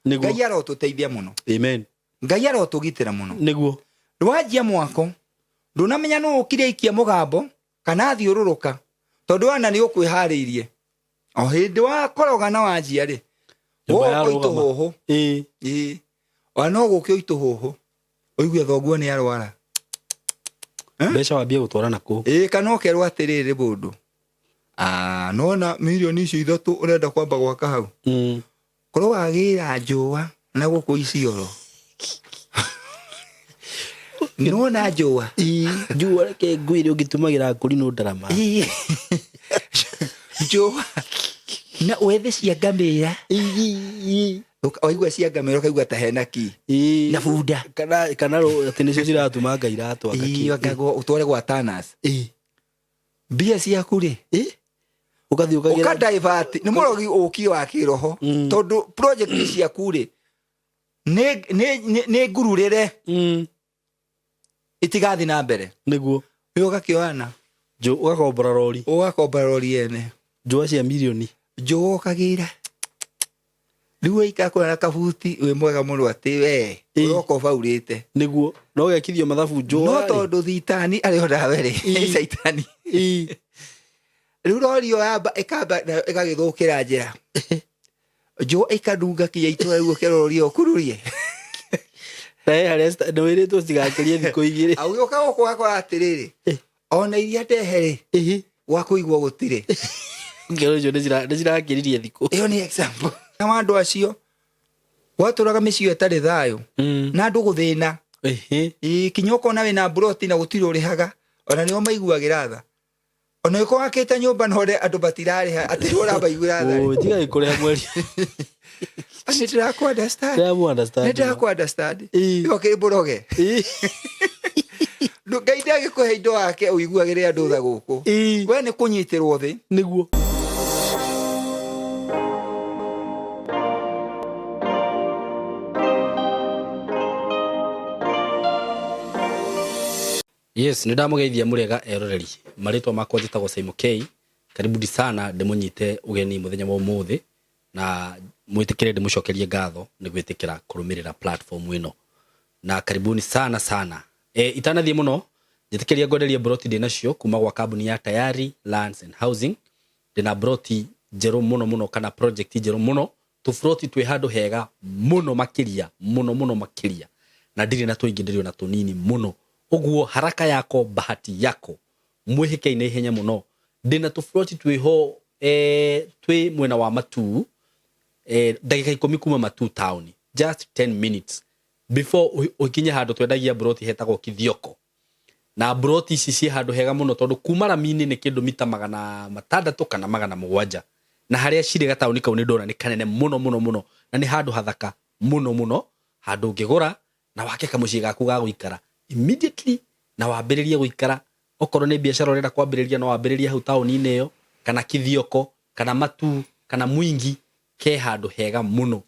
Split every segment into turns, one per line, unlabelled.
Ngai arotuteithia muno.
Amen.
Ngai arotugitira muno.
Niguo.
Ndwajia mwako ndunamenya no ukire ikia mugambo kana thiururuka tondu ana ni ukwihariirie o hindi wa koroga na wajia ri wo ituhuhu no gukio ituhuhu oigwe thoguo ni arwara
besha wabia gutwara nako
kana okerwa atiriri bundu nona milioni icio 3 urenda kwamba gwaka hau korwo wagira njua na guku icioro nona njua
njua reke ngwire ungitumagira kuri no ndarama
njua na wethe cia ngamira oigwa cia ngamira kaigwa ta hena ki na bunda
kana ati nicio ciratuma ngaira twaka ki
wakago utware gwa tanas mbia ciaku ri
ukathi ukagira
ukadivert ni murogi uki wa kiroho tondu project ciaku ri ne ngururire itigathi na mbere
niguo
yo gakioana
jo ugakombora rori ene
njua cia milioni njua kagira riu ikakora na kabuti we mwega muno ati we uroko faurite
niguo no gekithio mathabu njua
no tondu thitani ariho dawe ri saitani riu rori yo amba ikagithukira njira njua ikadunga kia itura riu kerori okururie
haresta no ire tu cigakirie thiko igire
au yoka gukwa atiriri ona iria ndehere wa kuigwa gutire
ngero jo ndicirakiririe thiko
iyo ni example na andu acio waturaga micio etari thayo na andu guthina kinyoko na we na broti na gutire urihaga ona nio maiguagira tha ona iko akita nyumba nore andu batirari ati ura baiguira tha
tiga ikuria mweri
Nitira ku understand. Okay buroge. Ngai ndagikuhe indo wake uiguagire andu tha guku. We ni kunyitirwo thi
niguo. Yes, nidamugeithia murega eroreri. Maritwa makwa njitagwo Simon K. Karibu sana ndemunyite ugeni muthenya wa umuthi na mwitikire ndimucokerie ngatho ni gwitikira kurumirira platform ino na karibuni sana itanathie muno njitikiria ngoderia broti ndinacio kuma gwa kambuni ya Tayari Lands and Housing ndina broti jeru muno kana project jeru muno tu froti twi handu hega muno makiria na ndiri na tuingi ndirio na tunini muno uguo haraka yako bahati yako mwihike ine ihenya muno ndina tu froti twi ho twi mwena wa Matu dakika 10 kuma Matu town just 10 minutes before ukinya handu twendagia broti hetagwo Kithioko na broti ici ci handu hega muno tondu kuma Ramini ni kindu mita 600 kana 700 na haria ciri gatauni kau ni ndona ni kanene muno na ni handu hathaka muno handu ngigura na wake kamuci gaku ga guikara immediately na wambiririe guikara okorwo ni biashara urenda kwambiriria no wambiririe hau tauni-ini iyo kana Kithioko kana Matu kana Mwingi ke handu hega muno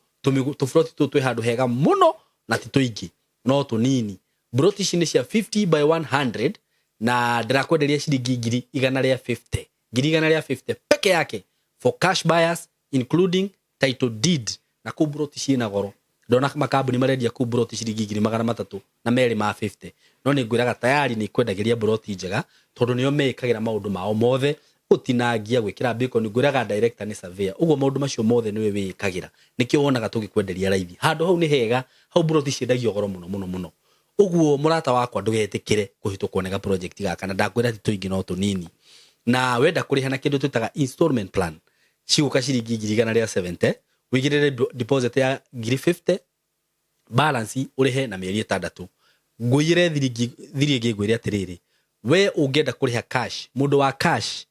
tu froti twi handu hega muno na ti tuingi no tunini broti ici ni cia 50 by 100 na ndirakwenderia ciringi 150 150 peke yake for cash buyers including title deed na ku broti ciina goro ndona makambuni marendia ku broti ciringi 300 na meri ma 50 no ni ngwiraga Tayari ni kwendagiria broti njega tondu nio mekagira maundu mao mothe utinangia gwikira bacon ngwiraga director ni surveyor uguo maundu macio mothe niwe wikagira nikio wonaga tugikwenderia raithi handu hau ni hega hau broti ciendagio goro muno uguo murata wakwa ndugetikire kuhitukwo nega project gaka na ndakwira ti tuingi no tunini na wenda kuriha na kindu twitaga installment plan ciguka ciringi 170 wigirire deposit ya 50 balance urihe na mieri 6 ngwire thiringi ngwire atiriri we ungenda kuriha cash mundu wa cash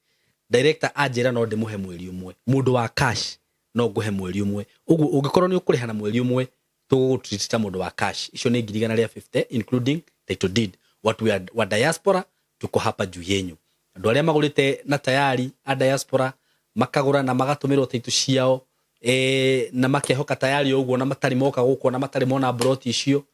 director ajira no ndimuhe mweri umwe mundu wa cash no nguhe mweri umwe uguo ungikorwo ni ukuriha na mweri umwe tugutreat mundu wa cash icio ni 150 including title deed watu wa diaspora tuko hapa juu yenyu andu aria magurite na Tayari a diaspora makagura na magatumirwo title ciao na makehoka Tayari uguo na matari moka guko na matari mona broti icio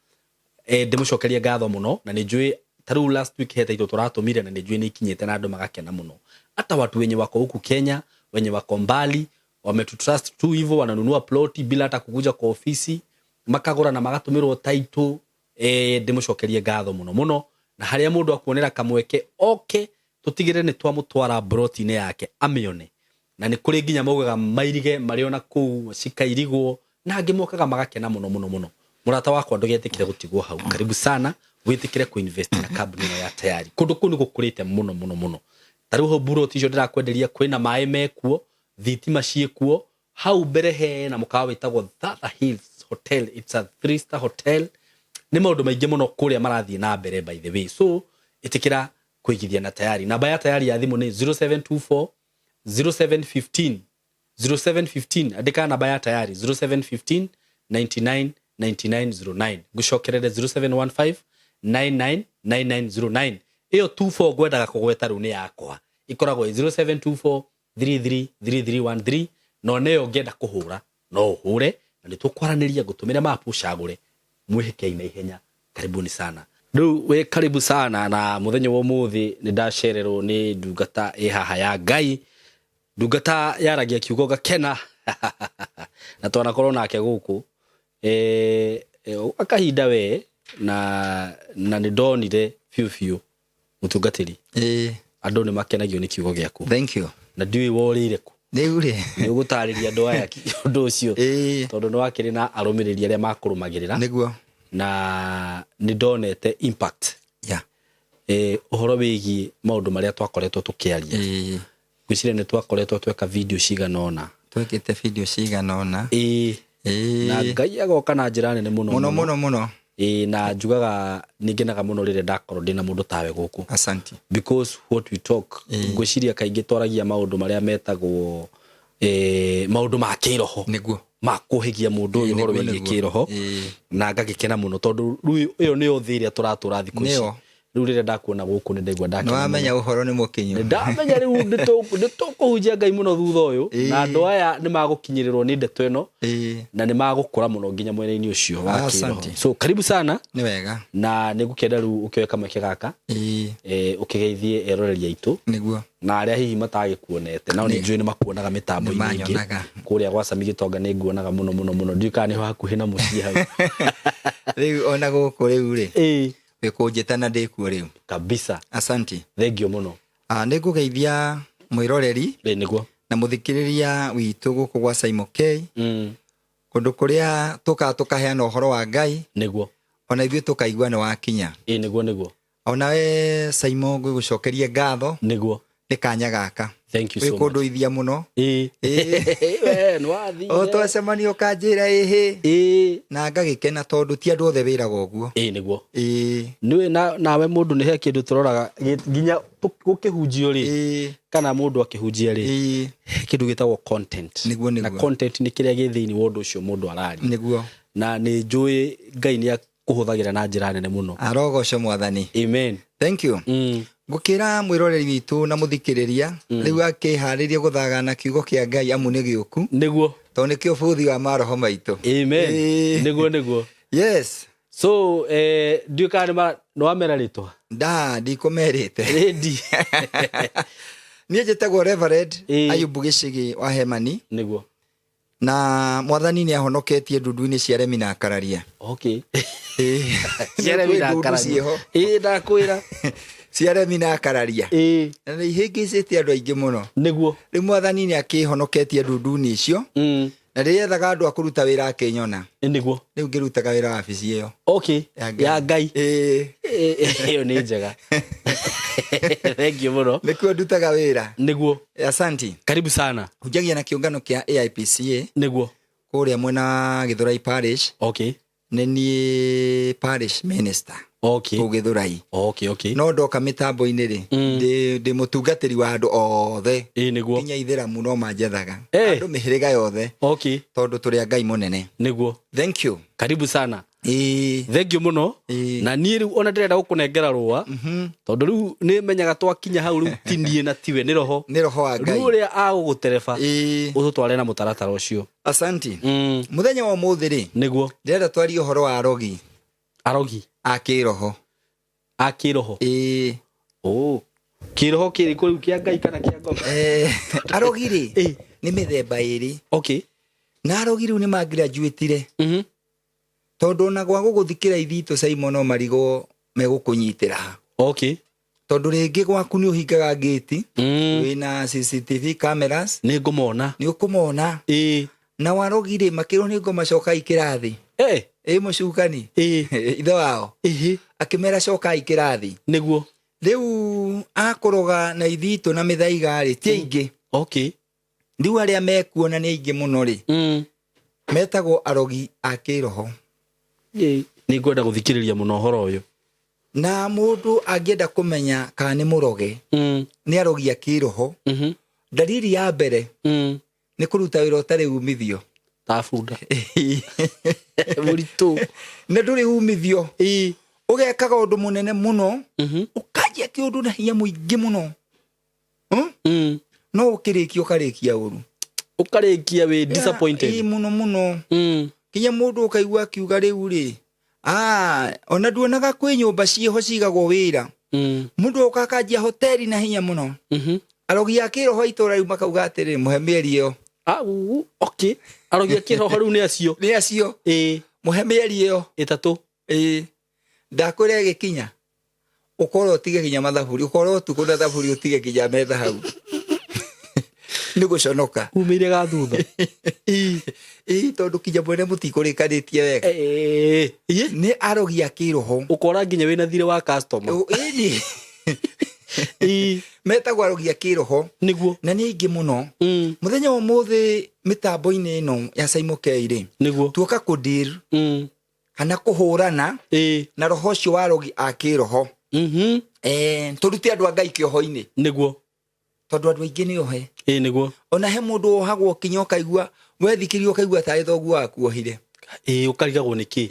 ndimucokeria ngatho muno na ni njui taru last week heta ito turatumire na ni njui ni kinyete na andu magakena muno hata watu wenye wako huku Kenya wenye wako mbali wametutrust tu hivyo, wananunua ploti bila hata kukuja kwa ofisi, makagura na magatumirwo title. Ndimucokerie ngatho muno muno, na haria mundu akuonera kamweke tutigire ni twamutwara broti-ine yake amione, na ni kuri nginya maugaga mairige mariona kuu cikairigwo na angi mokaga magakena muno muno muno. Murata wakwa ndugetikire gutigwo hau, karibu sana witikire kuinvest na company ya Tayari. Kundu kunu gukurite muno muno muno. Tariu ho broti icio ndirakwenderia kwina mai mekuo, thitima ciekuo, hau mbere he na mukawa witagwo Thatha Hills Hotel. It's a 3-star hotel. Ni maundu maingi muno kuria marathie na mbere by the way. So itikira kuigithia na Tayari. Namba ya Tayari ya thimu ni 0724 0715 andika namba ya Tayari 0715 99 9909. Gucokerere 0715 999909. Iyo 24 gwendaga kugweta riu ni yakwa, ikoragwo 0724 333313. no neyo ngenda kuhura no uhure, na nitukwaraniria gutumira mapu cagure mwihike ina ihenya. Karibuni sana. Riu we karibu sana, na muthenya wa muthi ni ndacererwo ni ndungata ihaha ya Ngai, ndungata yaragia kiugo gakena na twanakorwo nake guku akahinda we na ni ndonire fiu mutungatiri andu ni makenagio ni kiugo giaku.
Thank you.
Na ndiwi worire ku
Niure
ni ugutariria andu aya undu ucio tondu no akiri na arumiriria aria makurumagirira niguo, na ni ndonete impact uhoro wigi maundu maria twakoretwo tukiaria. Gwicire ni twakoretwo tweka video ciganona,
twekete video ciganona
na Ngai agoka na njira nene muno na njugaga ningenaga muno rire ndakorwo ndina mundu tawe guku.
Asante. Because
what we talk ngwiciria kaingi twaragia maundu maria metagwo maundu ma kiroho
niguo
makuhigia mundu uyu horo wigi kiroho, na ngagikena muno tondu uyu ni uthiria turatura thiku ici. Riu rire ndakuona guku ni ndigwa ndakena.
No amenya uhoro ni mukinyu.
Ndamenya riu nditukuhunjia Ngai muno thutha uyu, na andu aya ni magukinyirirwo ni ndeto ino na ni magukura muno nginya mwene-ini ucio wa kiroho. So karibu sana.
Ni wega.
Na nigukenda riu ukiweka mweke gaka ukigeithie eroreria itu
niguo,
na aria hihi matagikuonete nao ni njui ni makuonaga mitambo-ini ingi kuria gwa Sami Gitonga ni nguonaga muno ndika ni hakuhi na mucii hau.
Riu ona guku riu ri wikunjitana ndikuo riu
kabisa.
Asante.
Thank you muno.
Nigugeithia mwiroreri
niguo
na muthikiriria witu guku gwa Simon K kundu kuria tukaheana uhoro wa Ngai
niguo,
ona ithuĩ tukaigua ni wakinya.
niguo
ona we Simon gucokerie ngatho
niguo
ni kanya gaka.
Thank you so much.
Wikunduithia muno
we nwathi
twacemania ukanjira na ngagikena tondu ti andu othe wiraga uguo.
niguo niwe nawe mundu ni he kindu turoraga nginya gukihunjio ri kana mundu akihunjia ri kindu gitagwo content
niguo
na content ni kiria githiini wa undu ucio mundu arari
niguo, na
ni njui Ngai ni kuhuthagira na njira nene muno.
Arogoco Mwathani.
Amen.
Thank you. Ngukira mwiroreri witu na muthikiriria riu akihariria guthagana kiugo kia Ngai amu ni giuku
niguo
tondu nikio buthi wa maroho maitu.
Amen. niguo
Yes.
So ndiukani no amera ritwa
ndikumerite
ready
nie jetagwo Reverend Ayubu Gicigi wa Hemani
niguo,
na Mwathani ni ahonoketie ndundu-ini cia remi na kararia.
Okay. Cia remi na kararia ndakwira
cia remi na kararia na ihingicite andu aingi muno
niguo.
Riu Mwathani ni akihonoketie ndundu-ini icio na riethaga andu akuruta wira akinyona
niguo.
Riu ngirutaga wira wa bici iyo
ya Ngai iyo ni njega. Thank you muno.
Nikuo ndutaga wira
niguo.
Asante.
Karibu sana.
Hujagia na kiungano kia AIPCA
niguo
kuria mwena Githurai Parish. Nini parish minister. Githurai. No ndoka mitambo-ini ri ndi mutungatiri wa andu othe
niguo,
nginya itheramu no manjethaga andu mihiriga yothe tondu turi Ngai munene niguo. Thank you.
Karibu sana. Thank you muno. Na ni riu ona ndirenda gukunengera ruwa tondu riu ni menyaga twakinya hau riu tinie na tiwe ni roho
wa Ngai
riu ria agugutereba ututware na mutaratara ucio.
Asante. Muthenya wa muthi ri
niguo
ndirenda twarie uhoro wa arogi akiroho
kiroho kiri kuri kia Ngai kana kia ngoma.
Arogi ri nĩ mĩthemba ĩrĩ.
Okay.
Na arogi rĩu nĩ ma-graduate-ire. Tondũ ona gwa gũgũthikĩra ithito Simon o Marigo megũkũnyitĩra ha.
Okay.
Tondũ rĩngĩ gwaku nĩ ũhingaga gate, wĩna CCTV cameras,
nĩ ngũmona.
Nĩ ũkũmona. Na warogire makĩrwo nĩ ngũmacoka ikĩrathi. Mũcukani. Ithe wao. Akĩmera coka ikĩrathi.
Nĩguo.
Rĩu akũroga na ithito na mĩthaiga rĩ ti aingĩ.
Okay.
Rĩu arĩa mekuona nĩ aingĩ mũno rĩ. Metagwo arogi a kĩroho.
Nĩ ngwenda gũthikĩrĩria mũno ũhoro ũyũ.
Na mũndũ angĩenda kũmenya kana nĩ mũroge, nĩ arogi a kĩroho. Dalili ya mbere nĩ kũruta wĩra ũtarĩ umithio.
Tabunda. Mũritũ.
Na ndũrĩ umithio. Ũgekaga ũndũ mũnene mũno, ũkanjia kĩũndũ na hinya mũingĩ mũno. No ũkĩrĩkia ũkarĩkia ũru.
Ũkarĩkia wĩ disappointed.
Mũno mũno. Kinya mũndũ ũkaigua akiuga rĩu rĩ. Ona nduonaga kwĩ nyũmba ciĩho cigagwo wĩra. Mũndũ ũkakanjia hoteli na hinya mũno. Arogi a kĩroho itũra rĩu makauga atĩrĩ mũhe mĩeri ĩyo.
Okay. Arogi a kĩroho rĩu nĩ acio.
Nĩ acio. Mũhe mĩeri ĩyo.
3.
Ndakwĩra gĩkinya. Ũkorwo ũtige kinya mathaburi. Ũkorwo ũtukũ na thaburi ũtige kinya metha hau. Nĩ gũconoka.
Umĩire gathutha.
Tondũ kinya mwene mũtikũrĩkanĩtie wega. Nĩ arogi a kĩroho. Ũkora
nginya wĩna thirĩ wa customer.
Metagwo arogi a kĩroho.
Nĩguo.
Na nĩ aingĩ mũno. Mũthenya ũmũthĩ mĩtambo-inĩ ĩno ya Simon K rĩ.
Nĩguo.
Tuoka kũdeal. Kana kũhũrana. Na roho ũcio wa arogi a kĩroho. Tũrute andũ a Ngai kĩoho-inĩ.
Nĩguo.
Tondũ andũ aingĩ nĩ ohe.
Nĩguo. Ona
he mũndũ ohagwo kinya ũkaigua wethikĩrio ũkaigua tarĩ thoguo waku ohire.
Ũkarigagwo nĩkĩ?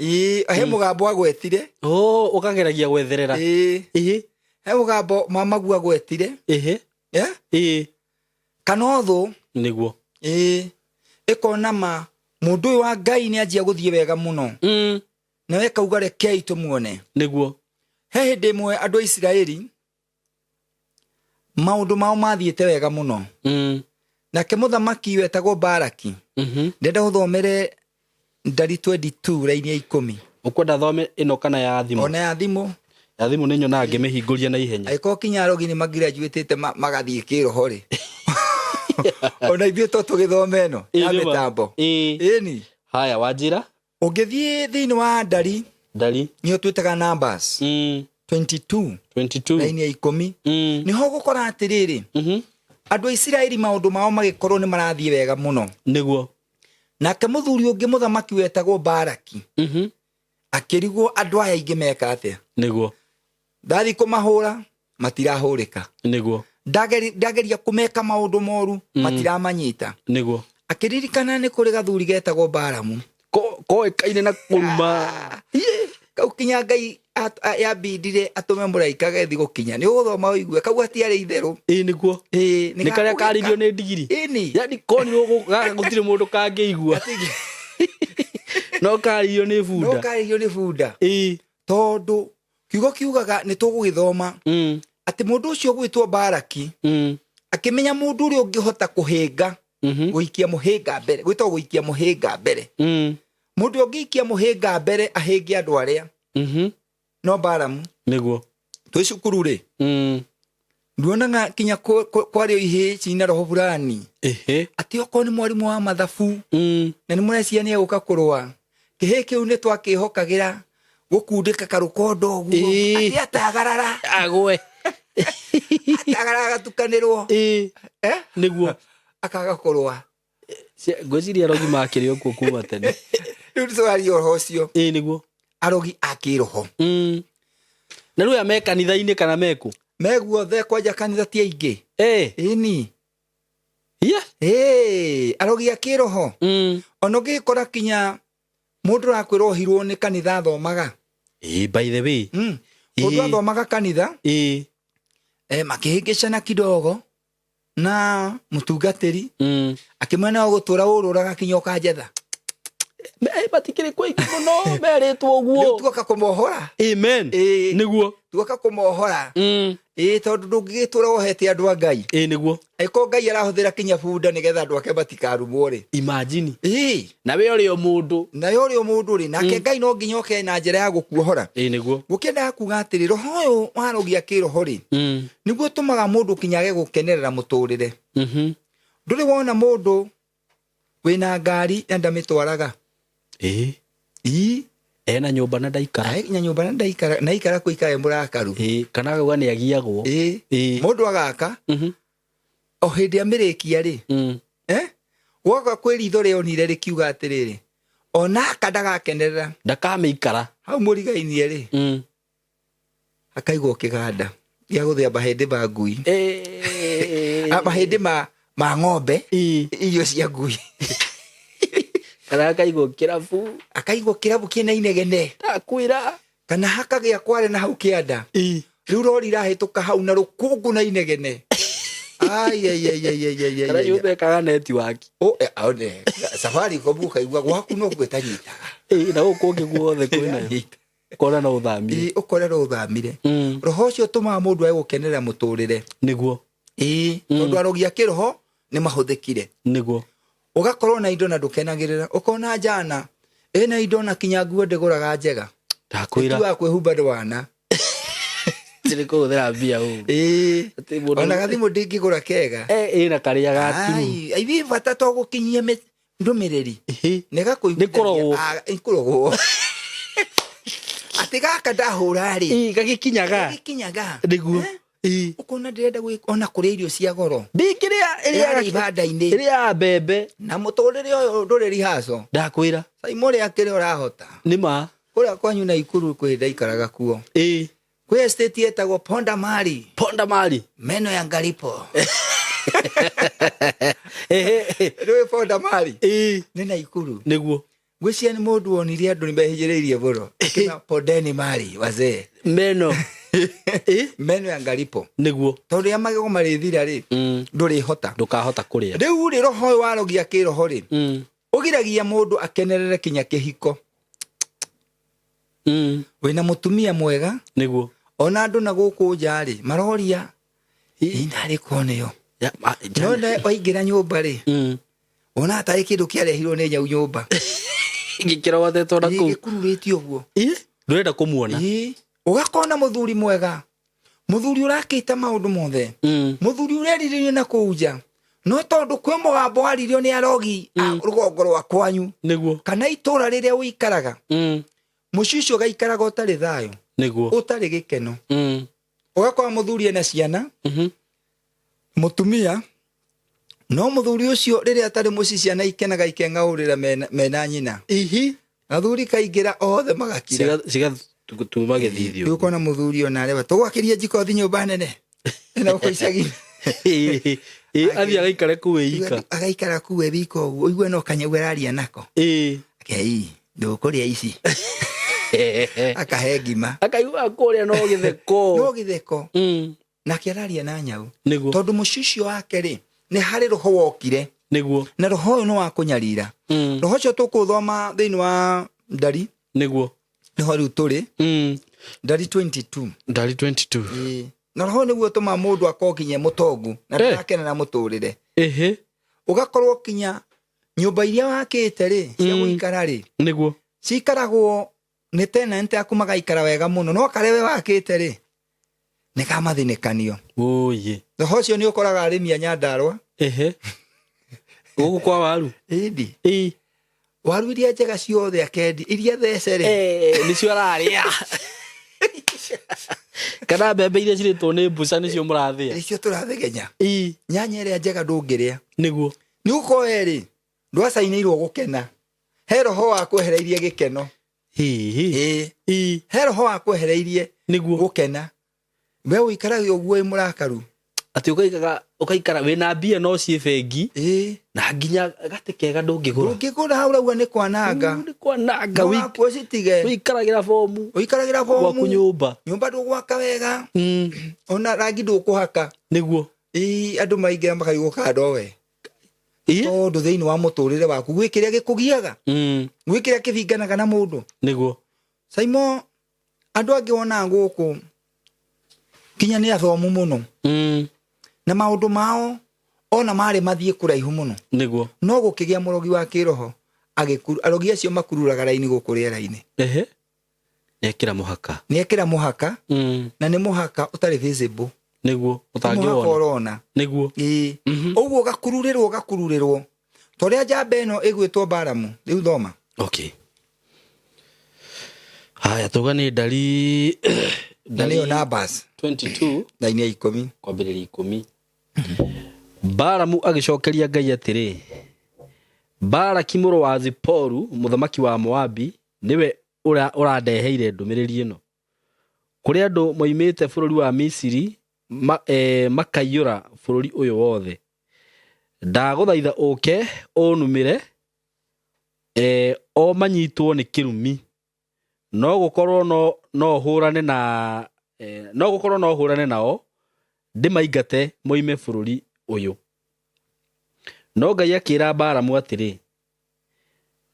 He mũgambo agwetire.
Ũkageragia gwetherera.
He mũgambo mamagu agwetire. Kana ũthũ.
Nĩguo.
Ĩkona ma mũndũ ũyũ wa Ngai nĩ anjia gũthiĩ wega mũno. Nawe kauga rekei tũmuone.
Nĩguo.
He hĩndĩ ĩmwe andũ a Isiraeli maũndũ mao mathiĩte wega mũno. Nake mũthamaki wetagwo Baraki. Ndenda ũthomere Ndari 22 raini ya 10.
Ũkwenda thome ĩno kana ya thimũ?
Ona ya thimũ.
Ya thimũ nĩ nyonaga ngĩmĩhingũria na ihenya.
Agĩkorwo kinya arogi nĩ magraduate magathiĩ kĩroho rĩ. Ona ithuĩ to tũgĩthome ĩno ya mĩtambo. Ĩni.
Haya wanjĩra.
Ũngĩthiĩ thĩinĩ wa Ndari. Nĩyo twĩtaga Numbers. 22 raini ya 10. Nĩho gũkora atĩrĩrĩ. Andũ a Isiraeli maũndũ mao magĩkorwo nĩ marathiĩ wega mũno.
Nĩguo.
Nake mũthuri ũngĩ mũthamaki wetagwo Baraki. Akĩrigwo andũ aya aingĩ meka atĩa.
Nĩguo.
Ndathi kũmahũra matirahũrĩka.
Nĩguo.
Ndageria kũmeka maũndũ moru matiramanyita.
Nĩguo.
Akĩririkana nĩ kũrĩ gathuri getagwo Balamu.
Koĩkaine na kũruma.
Kau kinya Ngai yambindire atũme mũraika gethi gũkinya. Nĩ ũgũthoma ũigue kau gatiarĩ itherũ.
Nĩguo. Nĩ karĩa karirio nĩ ndigiri. Yani konirwo gũtirĩ mũndũ kangĩigua. No karirio nĩ bunda.
No karirio nĩ bunda. Tondũ kiugo kiugaga nĩ tũgũgĩthoma atĩ mũndũ ũcio gwĩtwo Baraki akĩmenya mũndũ ũrĩa ũngĩhota kũhĩnga gũikia mũhĩnga mbere. Gwĩtwo gũikia mũhĩnga mbere. Mũndũ ũngĩikia mũhĩnga mbere ahĩnge andũ arĩa. No Balamu.
Nĩguo.
Twĩ cukuru rĩ. Nduonaga kinya kwario ihĩ cina roho burani. Atĩ okorwo nĩ mwarimũ wa mathabu na nĩ mũreciria nĩ egũka kũrũa. Kĩhĩ kĩu nĩ twakĩhokagĩra gũkundĩka karũkondo ũguo. Atĩ atagarara.
Agwe.
Atagarara gatukanĩrwo.
Nĩguo.
Akaga kũrũa.
Ngwĩciria arogi makĩrĩ okuo kuma tene.
Rĩu twaria ũhoro ũcio.
Nĩguo.
Arogi a kĩroho.
Na rĩu me kanitha-inĩ kana meku?
Meguothe kwanja kanitha ti aingĩ. Ĩni. Arogi a kĩroho. Ona ũngĩkora kinya mũndũ ũrakwĩrohirwo nĩ kanitha athomaga.
By the way.
Mũndũ athomaga kanitha. Makĩhĩngĩcana kidogo na mũtungatĩri akĩmwena gũtũra ũrũraga kinya ũkanjetha.
batikire kwa ikuno meretwo guo
tuoka kumuhora
amen niguo
tuoka kumuhora tondu ndungigitura wohete andu a Ngai
niguo
aiko Ngai arahuthira kinya bunda nigetha andu ake batikarumwo ri
imagine na we uri o mundu
ri nake Ngai no nginya oke na njira ya gukuohora
niguo
gukenda kuga atiri roho uyu warogia kiroho ri niguo tumaga mundu kinyage gukenerera muturire nduri wona mundu wina ngari enda mitwaraga
ena nyumba na ndaikara
nyumba na ndaikara na ikara kuikae murakaru
kana gwa ni agiagwo
mundu agaka o hindi amirikia ri woga kwiritho ri onire rikiuga atiriri ona kandaga kenerera
ndakameikara
hau murigainie ri akaigwo kiganda gya guthia mahindi ma ngui mahindi ma ng'ombe irio cia ngui
kana akaigwo kirabu
kina inegene
takwira
kana hakagia kware na hau kianda riu rori rahituka hau na rukungu na inegene
kana yube kaga network
safari ko buka igwa gwaku no gwetanyitaga
na ukungi guothe kwina kora na uthamire
ukorera uthamire roho ucio tuma mundu aye gukenerera muturire
niguo
tondu arogia kiroho ni mahuthikire
niguo
ugakorwo na indo na ndukenagirira ukona jana ena indo na kinya nguo ndiguraga njega
takwira
tu akwehumba ndwana
tiri kuthira mbia u
ona gathimu ndingigura kega
na karia gaturu
aivi bata to gukinyia ndumiriri nega
kuigua
ikurogwo ati gaka ndahura ri gagikinyaga
niguo
ukona ndirenda ona kuri irio cia goro
ndikiria iria
ibanda-ini
iria mbembe
na muturire uyu nduriri haco
ndakwira
saimore akiri urahota
nima
kuria kwanyu na ikuru kwenda ikaraga kuo kwi estate yetagwo Ponda Mali meno ya Ngaripo Rwe Ponda Mali ni na ikuru
niguo
gwiciani ni mundu wonirie andu ni behijiriirie buro kina Pondeni Mali wazee
meno
meno ya Ngaripo
niguo
tondu ya magego marithira ri nduri hota
ndukahota kuria
riu ri roho uyu warogia kiroho ri ugiragia mundu akenerere kinya kihiko wina mutumia mwega
niguo
ona andu na guku nja ri maroria inari koneo nonde waingira nyumba ri ona atari kindu kiarehirwo ni nyau nyumba
ngikira watetwo na ku
ngikururitio guo
ndurenda kumuona
ugakona muthuri mwega muthuri urakita maundu mothe muthuri ureririo na kuja no tondu kwi mugambo waririo ni arogi rugongo rwa kwanyu
niguo
kana itura riria uikaraga mucicio gaikaraga utari thayo
niguo
utari gikeno ugakora muthuri ena ciana mutumia no muthuri ucio riria atari muci ciana ikenaga ikengaurira mena nyina athuri kaingira othe magakira
ciga tuma githithio
ukona muthuri ona areba tugwakiria njiko thi nyumba nene ena uko icagi
athi agaikara kuwe ika
agaikara kuwe biko uigwe no kanyau araria nako kei ndukuria ici akahe ngima
akaigua kuria no githeko
na kiararia na nyau
niguo
tondu mucicio wake ri ni hari roho wokire
niguo
na roho uyu no wa kunyarira roho ucio tukuthoma thiini wa ndari
niguo
niho riu turi ndari 22 na roho niguo tuma mundu akokinya mutongu na ndakenera muturire ugakorwo kinya nyumba iria wakite ri cia guikara ri
niguo
cikaragwo ni tenant aku magaikara wega muno no karewe wakite ri ni kamathinikanio roho ucio ni ukoraga arimi a Nyandarua
guku kwa waru
waru iria njega ciothe akendi iria thece ri
nicio araria kana mbembe iria ciritwo ni mbuca nicio murathia
nicio turathegenya nyanya iria njega ndungiria
niguo
ni ukoe ri ndwacainirwo gukena he roho wa kwehereirie gikeno he roho wa kwehereirie
niguo
gukena we uikaraga uguo murakaru
ati ukaikara wina mbia no cie bengi na nginya gate kega ndungigura
haura ni kwananga wikitige
uikaragira fomu
gwaku
nyumba
ndugwaka wega ona rangi ndukuhaka
niguo
andu maingira makaigwo kando we tondu thiini wa muturire waku gwikiria gikugiaga gwikiria kivinganaga na mundu
niguo
Saimo andu angi wona nguku kinya ni athomu muno na maundu mao ona mari mathie kuraihu muno
niguo
no gukigia murogi wa kiroho arogi acio makururaga raini gukuria raini niekira muhaka na ni muhaka utari visible
niguo utangiona niguo
uguo gakururirwo toria njamba ino igwitwo Balamu riu thoma
okay haya tuga ni ndari
Daniel Numbers
22
ndaini ya 10
kwambiriria 10 Balamu agicokeria Ngai atiri Balaki muru wa Ziporu muthamaki wa Moabi niwe urandeheire ndumiriri ino kuri andu moimite bururi wa Misiri makaiyura bururi uyu wothe ndaguthaitha uke unumire o manyitwo ni kirumi no gukorwo no hurane nao ndimaingate moime bururi uyu no Ngai akira Balamu atiri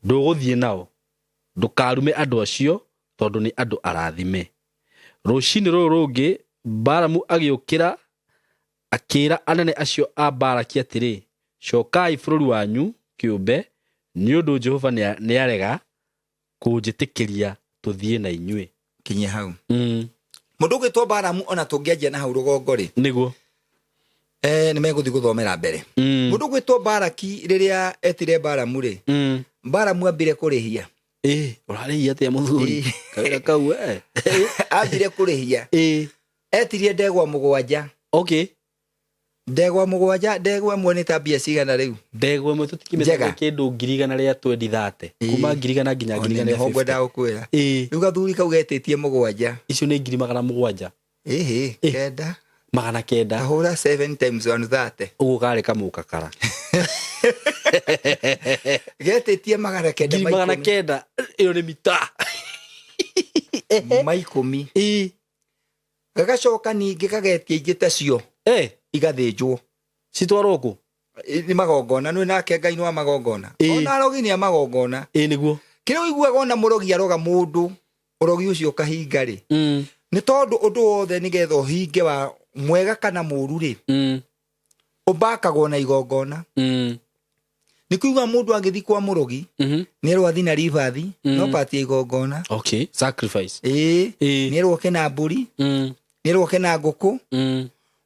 nduguthie nao ndukarume andu acio tondu ni andu arathime rucini rungi Balamu agiukira akira anene acio a Balaki atiri cokai bururi wanyu kiumbe ni undu Jehova ni arega kunjitikiria tuthie na inyue
kinya hau mundu gwitwo Balamu ona tungianjia na hau rugongori
niguo
ni meguthi guthomera mbere mundu gwitwo Balaki riria etire Balamu ri Balamu ambire kurihia
urarihia atia muthuri kawira kau
ambire kurihia etirie ndegwa mugwanja
okay
ndegwa mugwanja ndegwa mwe ni tabia cigana riu
ndegwa mwe tutikimenya kindu 100 ria 2030 kuma 100 nginya 100 ria 50
ngwenda gukwira riu gathuri kau getitie mugwanja
icio ni 700
kenda
900
ahura 7 times 130
ugu kare kamukakara
getitie 900
iyo ni mita
maikumi gagacoka ningi kagetia ingi tacio igathinjwo
citwarwo ku
ni magongona no nake Ngai no magongona ona rogi ni magongona
niguo
kire iguaga ona murogi aroga mundu urogi ucio kahinga ri ni tondu undu wothe ni getho hinge wa mwega kana muru ri ubakagwo na igongona ni kuigwa mundu agithi kwa murogi ni ero athina rivathi no pati igongona
okay sacrifice
ni ero kena mburi ni ero kena nguku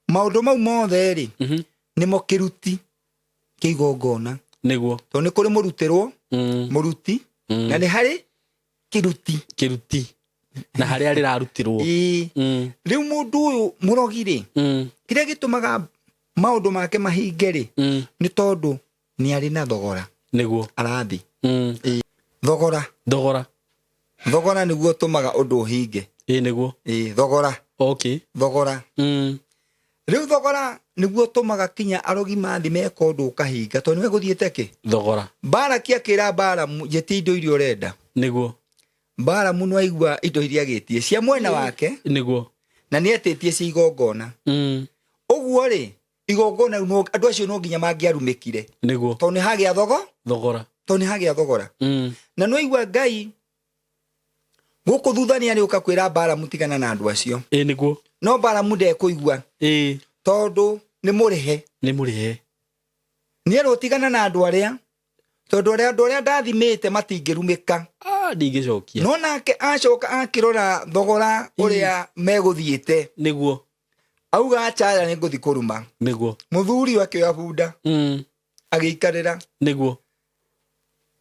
maundu mau mothe ri ni mo kiruti kigongona
niguo
to ni kuri murutirwo muruti na ni hari kiruti
na hari ari rarutirwo
riu mundu uyu murogi ri kire gitumaga maundu make mahinge ri ni tondu ni ari na thogora
niguo
arathi thogora niguo tumaga undu hinge
niguo
thogora
okay
thogora riu thogora niguo tumaga kinya arogi mathi meka undu kahinga to niwe guthiete ki
thogora
Balaki akira Balamu jeti indo irio renda
niguo
Balamu no aigua indo iria getie cia mwena wake
niguo
na ni etetie cia igongona uguo ri igongona no andu acio no nginya mangiarumikire
niguo
to ni hagia
thogora
na no aigua Ngai guku thuthania ni uka kwira Balamu tigana na andu acio
niguo
no Balamu ndekuigua tondu ni murihe ni ero tigana na andu aria tondu aria ndathimite matingirumika
ndingicokia
no nake acoka akirora thogora uria meguthiite
niguo
auga acha ni nguthi kuruma
niguo
muthuri wake wa bunda agiikarira
niguo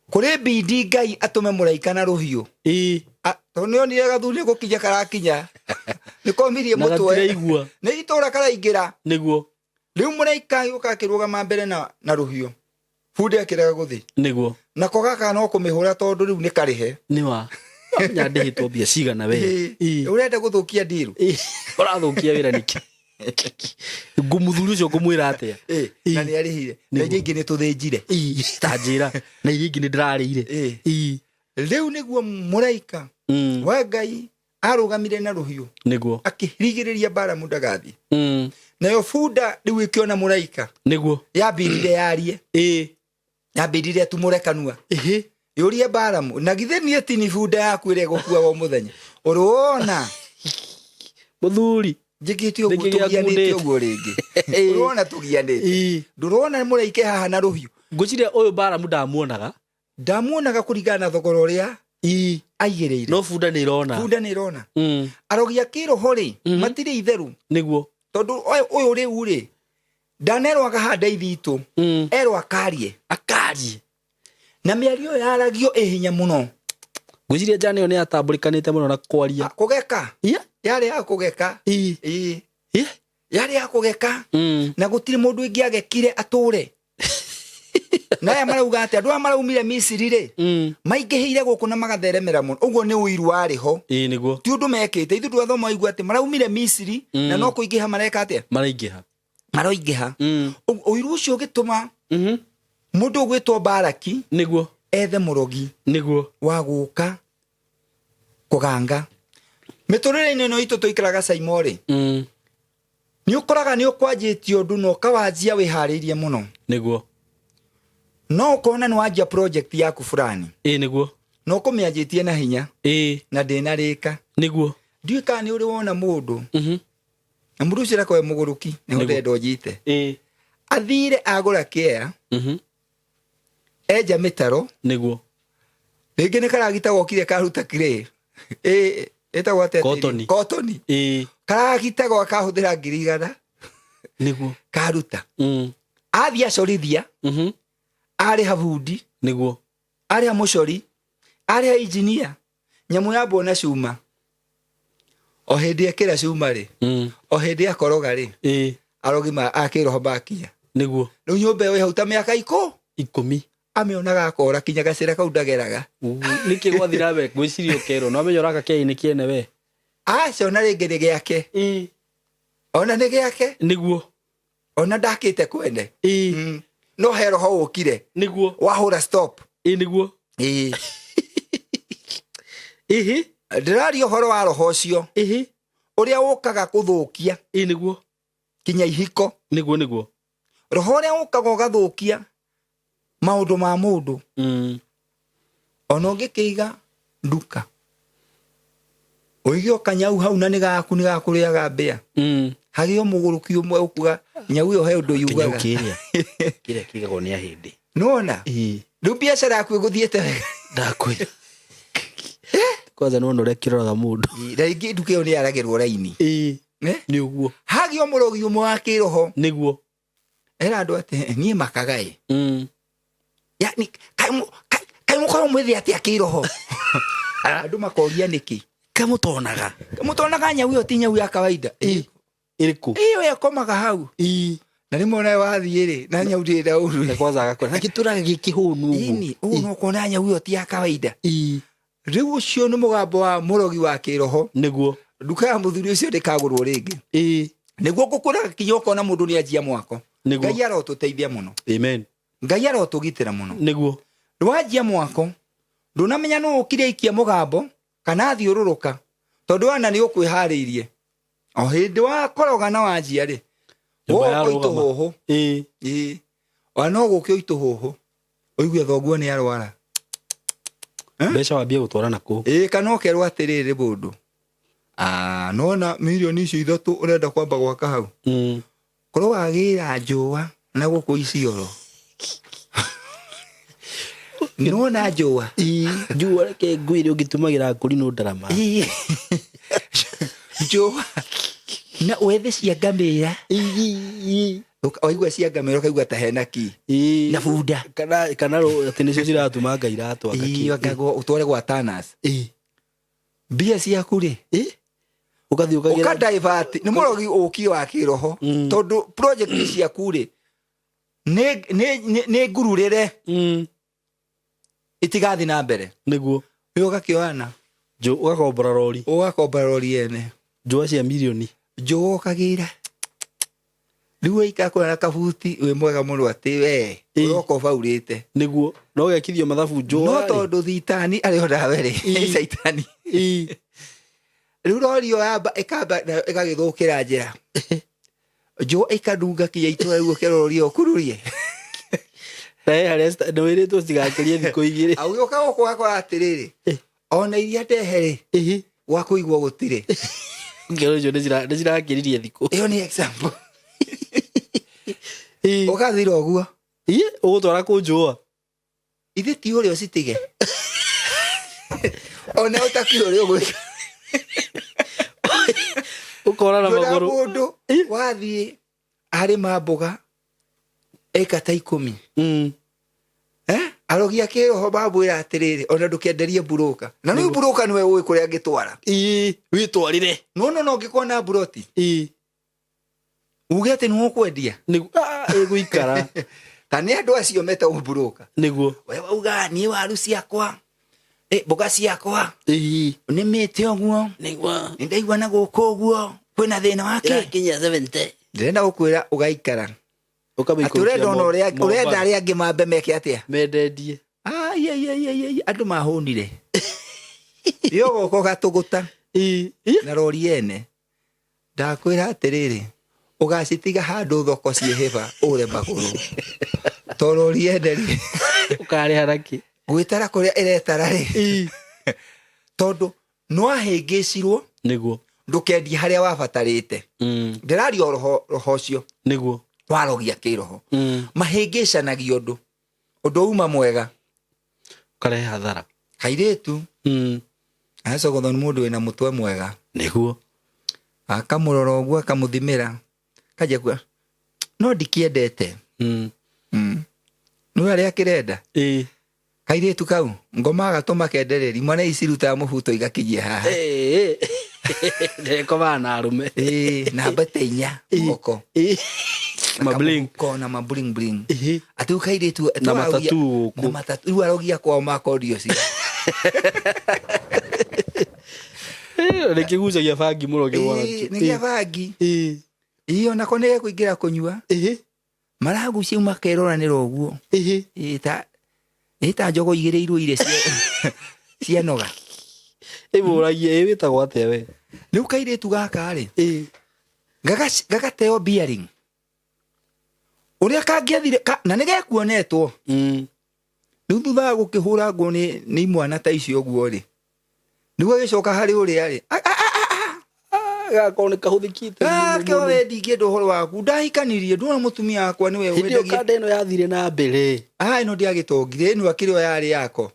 kuri bidi Ngai atume muraika na ruhiu to ni onire gathuri gukinya karakinya ni komirie mutwe ni itura karaingira
niguo
riu muraika yuka kirugama mbere na ruhiu bunda akiraga guthi
niguo
nako gaka no kumihura tondu riu ni karihe
ni wa nyandihitwo bia cigana we
urenda guthukia ndiru
urathukia wira niki ngumuthuri ucio ngumwira atia
na ni arihire na ingi ni tuthinjire
tanjira na ingi ni ndirarire
riu niguo muraika wa Ngai arugamire na ruhiu
niguo
akirigiriria Balamu ndagathi nayo bunda riu ikiona muraika
niguo
yambirire yarie nyambirire tumure kanua yurie Balamu na githe nie tini bunda yaku ire gukua wo muthenya urona
muthuri
njikiti uguo tugianite uguo ringi urona tugianite ndurona mureike haha na ruhiu
nguciria uyu Balamu ndamuonaga
kuringana na thogora uria aigereire
no bunda ni irona
arogia kiroho ri matiri itheru
niguo
tondu uyu riu ri ndanerwa kahanda ithitu erwa akarie na miario yaragio ihinya muno
nguciria jana yo ni atambulikanite muno na kwaria
kugeka yari ya kugeka yari ya kugeka na gutiri mundu ingi agekire ature na ya marauga ati andu maraumire Misiri ri maingihire guku na magatheremera muno uguo ni uiru ariho
niguo
ti undu mekite ithu twathoma igua ati maraumire Misiri na no kuingiha mareka atia maroingiha uiru ucio ugituma mundu gwitwo Baraki
niguo
ethe murogi
niguo
wa guka kuganga miturire-ini no itu tuikaraga Saimori ni ukoraga ni ukwanjitio ndu no kawanjia wihariirie muno
niguo
no kona ni wanjia project yaku fulani
niguo
no kumianjitie na hinya na ndina rika
niguo
ndiuka ni uri wona mundu na mundu ucio rakwe muguruki ni ndendo njite athire agura kea eja mitaro
niguo
ringi ni karagita gokire karuta kire etagwo atia cotton karagita go kahuthira 100
niguo
karuta athia corithia ari habundi
niguo
ari mucori ari engineer nyamu ya bona cuma o hindi akira cuma ri o hindi akoroga ri arogima akiroho bakia
niguo
riu nyumba yo hauta miaka
10
amionaga akora kinya gacira kau ndageraga
niki gwathira we gwicirio kero no amenyoraga kei ni kiene we
ona ringi ni giake ona ni giake
niguo
ona ndakite kwende no hero ho ukire
niguo
wahura stop
niguo
ndirari uhoro wa roho ucio uria ukaga kuthukia
niguo
kinya ihiko
niguo
roho uria ukaga ugathukia maundu ma mundu ona ungikiiga nduka uigio kanyau hau na nigaku nigakuriaga mbia hagio muguruki umwe ukuga nyau yo he undu yugaga
kire kigagwo ni ahindi
nona riu biacara yaku iguthiete wega
ndakwira kwanza no nore kiroraga mundu
ringi nduka yo ni yaragirwo raini
ni uguo
hagio murogi umwe wa kiroho
niguo
era andu ati nie makagai yani kai mukoro mwithi ati akiroho andu makoria niki kamutonaga nyau yo ti nyau ya kawaida
iriku
iyo yakomaga hau na rimwe na wathie ri na nyau ndira uru
na kwanza agakora na kituraga gikihunu
ini uno kona nyau yo ti ya kawaida riu ucio ni mugambo wa murogi wa kiroho
niguo
nduka ya muthuri ucio ndikagurwo ringi niguo gukuraga kinyoko na mundu ni ajia mwako ngai arotuteithia muno
amen
ngai arotugitira muno
niguo
ndwajia mwako ndunamenya no ukire ikia mugambo kana thiururuka tondu ana ni ukwihariirie o hindi wa koroga na wanjia ri wo ituhuhu wana gukio ituhuhu uigwe thoguo ni arwara
besha wabia gutwara naku
kana okerwo atiriri bundu nona milioni icio 3 urenda kwamba gwaka hau korwo wagira njua na guku icioro nona njua
reke ngwire ungitumagira kuri no ndarama
njua na wethe cia ngamira oigwa cia ngamira kaigwa ta hena ki na bunda
kana ati nicio ciratuma ngai ratwa
ngakigwa utware gwa Tanas mbia ciaku ri
ukathii ukagira
ukadivert ni murogi ukio wa kiroho tondu project ciaku ri ne ngururire itigathi na mbere
niguo
ugakioana ugakombora rori ene
njua cia milioni
njua ukagira riu ikakora na kabuti we mwega muno ati we uroko faurite
niguo no gekithio mathabu njua
no tondu thitani ari ndawe ri saitani riu rori yo yamba ikamba igagithukira njira njua ikadunga kiya itura riu kerori yo kururie
harĩa no ire tu cigakerie thikũ igĩrĩ
auyoka gũkũ akora atiriri ona iria ndehere gwa kũigua gũtirĩ
ngero icio nĩ cirakĩririe thikũ
iyo ni example ugathira ũguo
ũgũtwara kũnjũa
ithe ti ũrĩa ũcitige ona ũtakire ũrĩa ũgwĩka
ũkora na magũrũ
mũndũ wathiĩ arĩma mboga eka ta 10 arogia kĩroho babwĩra atĩrĩrĩ ona ndũkenderie buroka na nĩ buroka nĩwe ũĩ kũrĩa angĩtwara
wĩtwarire
no ngĩkona buroti uge atĩ nĩ ũkwendia
ĩgũikara
ta nĩ andũ acio metagwo buroka
nĩguo
we wauga niĩ waru ciakwa mboga ciakwa nĩ mĩte ũguo nĩ ndaigua na gũkũ ũguo kwĩna thĩna wake
kinya 70
ndĩrenda gũkwĩra ũgaikara atũrenda ona ũrenda arĩa angĩ mambe meke atĩa
mendendie
andũ mahũnire yo gũkũ gatũgũta na rori ene ndakwĩra atĩrĩrĩ ũgacitiga handũ thoko ciĩhĩba ũre magũrũ to rori ene rĩ
ũkarĩha naki
gwĩtara kũrĩa ĩretara rĩ tondũ no ahĩngĩcirwo
nĩguo
ndũkendia harĩa wabatarĩte ndĩraria roho ũcio
nĩguo
warogia kĩroho mahĩngĩcanagio ũndũ uma mwega
ũkarehe hathara
kairĩtu acogotho nĩ mũndũ wĩna mũtwe mwega
nĩguo
akamũrora ũguo akamũthimĩra kaja kwa no ndikĩendete nĩ arĩa kĩrenda kairĩtu kau ngoma gatũma kendereri mwana iciruta mũbuto igakĩnyia haha
ndekoma na arume
namba 4 moko
mabling
kona mabling bling atu kairĩtu
na matatu
rĩu arogia kwa makodio cia
nikigucagia bangi muroge wake
ni gĩa bangi iyo nako nĩ kũingĩra kũnyua maragucia makeroranĩra ũguo ta njogo igĩrĩirwo ire cia noga
ĩbũragia wĩtagwo atĩa we
rĩu kairĩtu gaka rĩ gagateo bearing ũrĩa kangĩathire na nĩ gekuonetwo rĩu thutha wa gũkĩhũra nguo nĩ imwana ta icio ũguo rĩ nĩguo gĩcoka harĩ ũrĩa rĩ
gakorwo nĩ kahũthĩkĩte
keo we ndingĩenda ũhoro waku ndahikanirie ndũna mũtumia wakwa nĩwe
wendagia hĩndĩ kanda ĩno yathire na mbere
ĩno ndĩagĩtongire ĩno akĩrĩ o yarĩ yako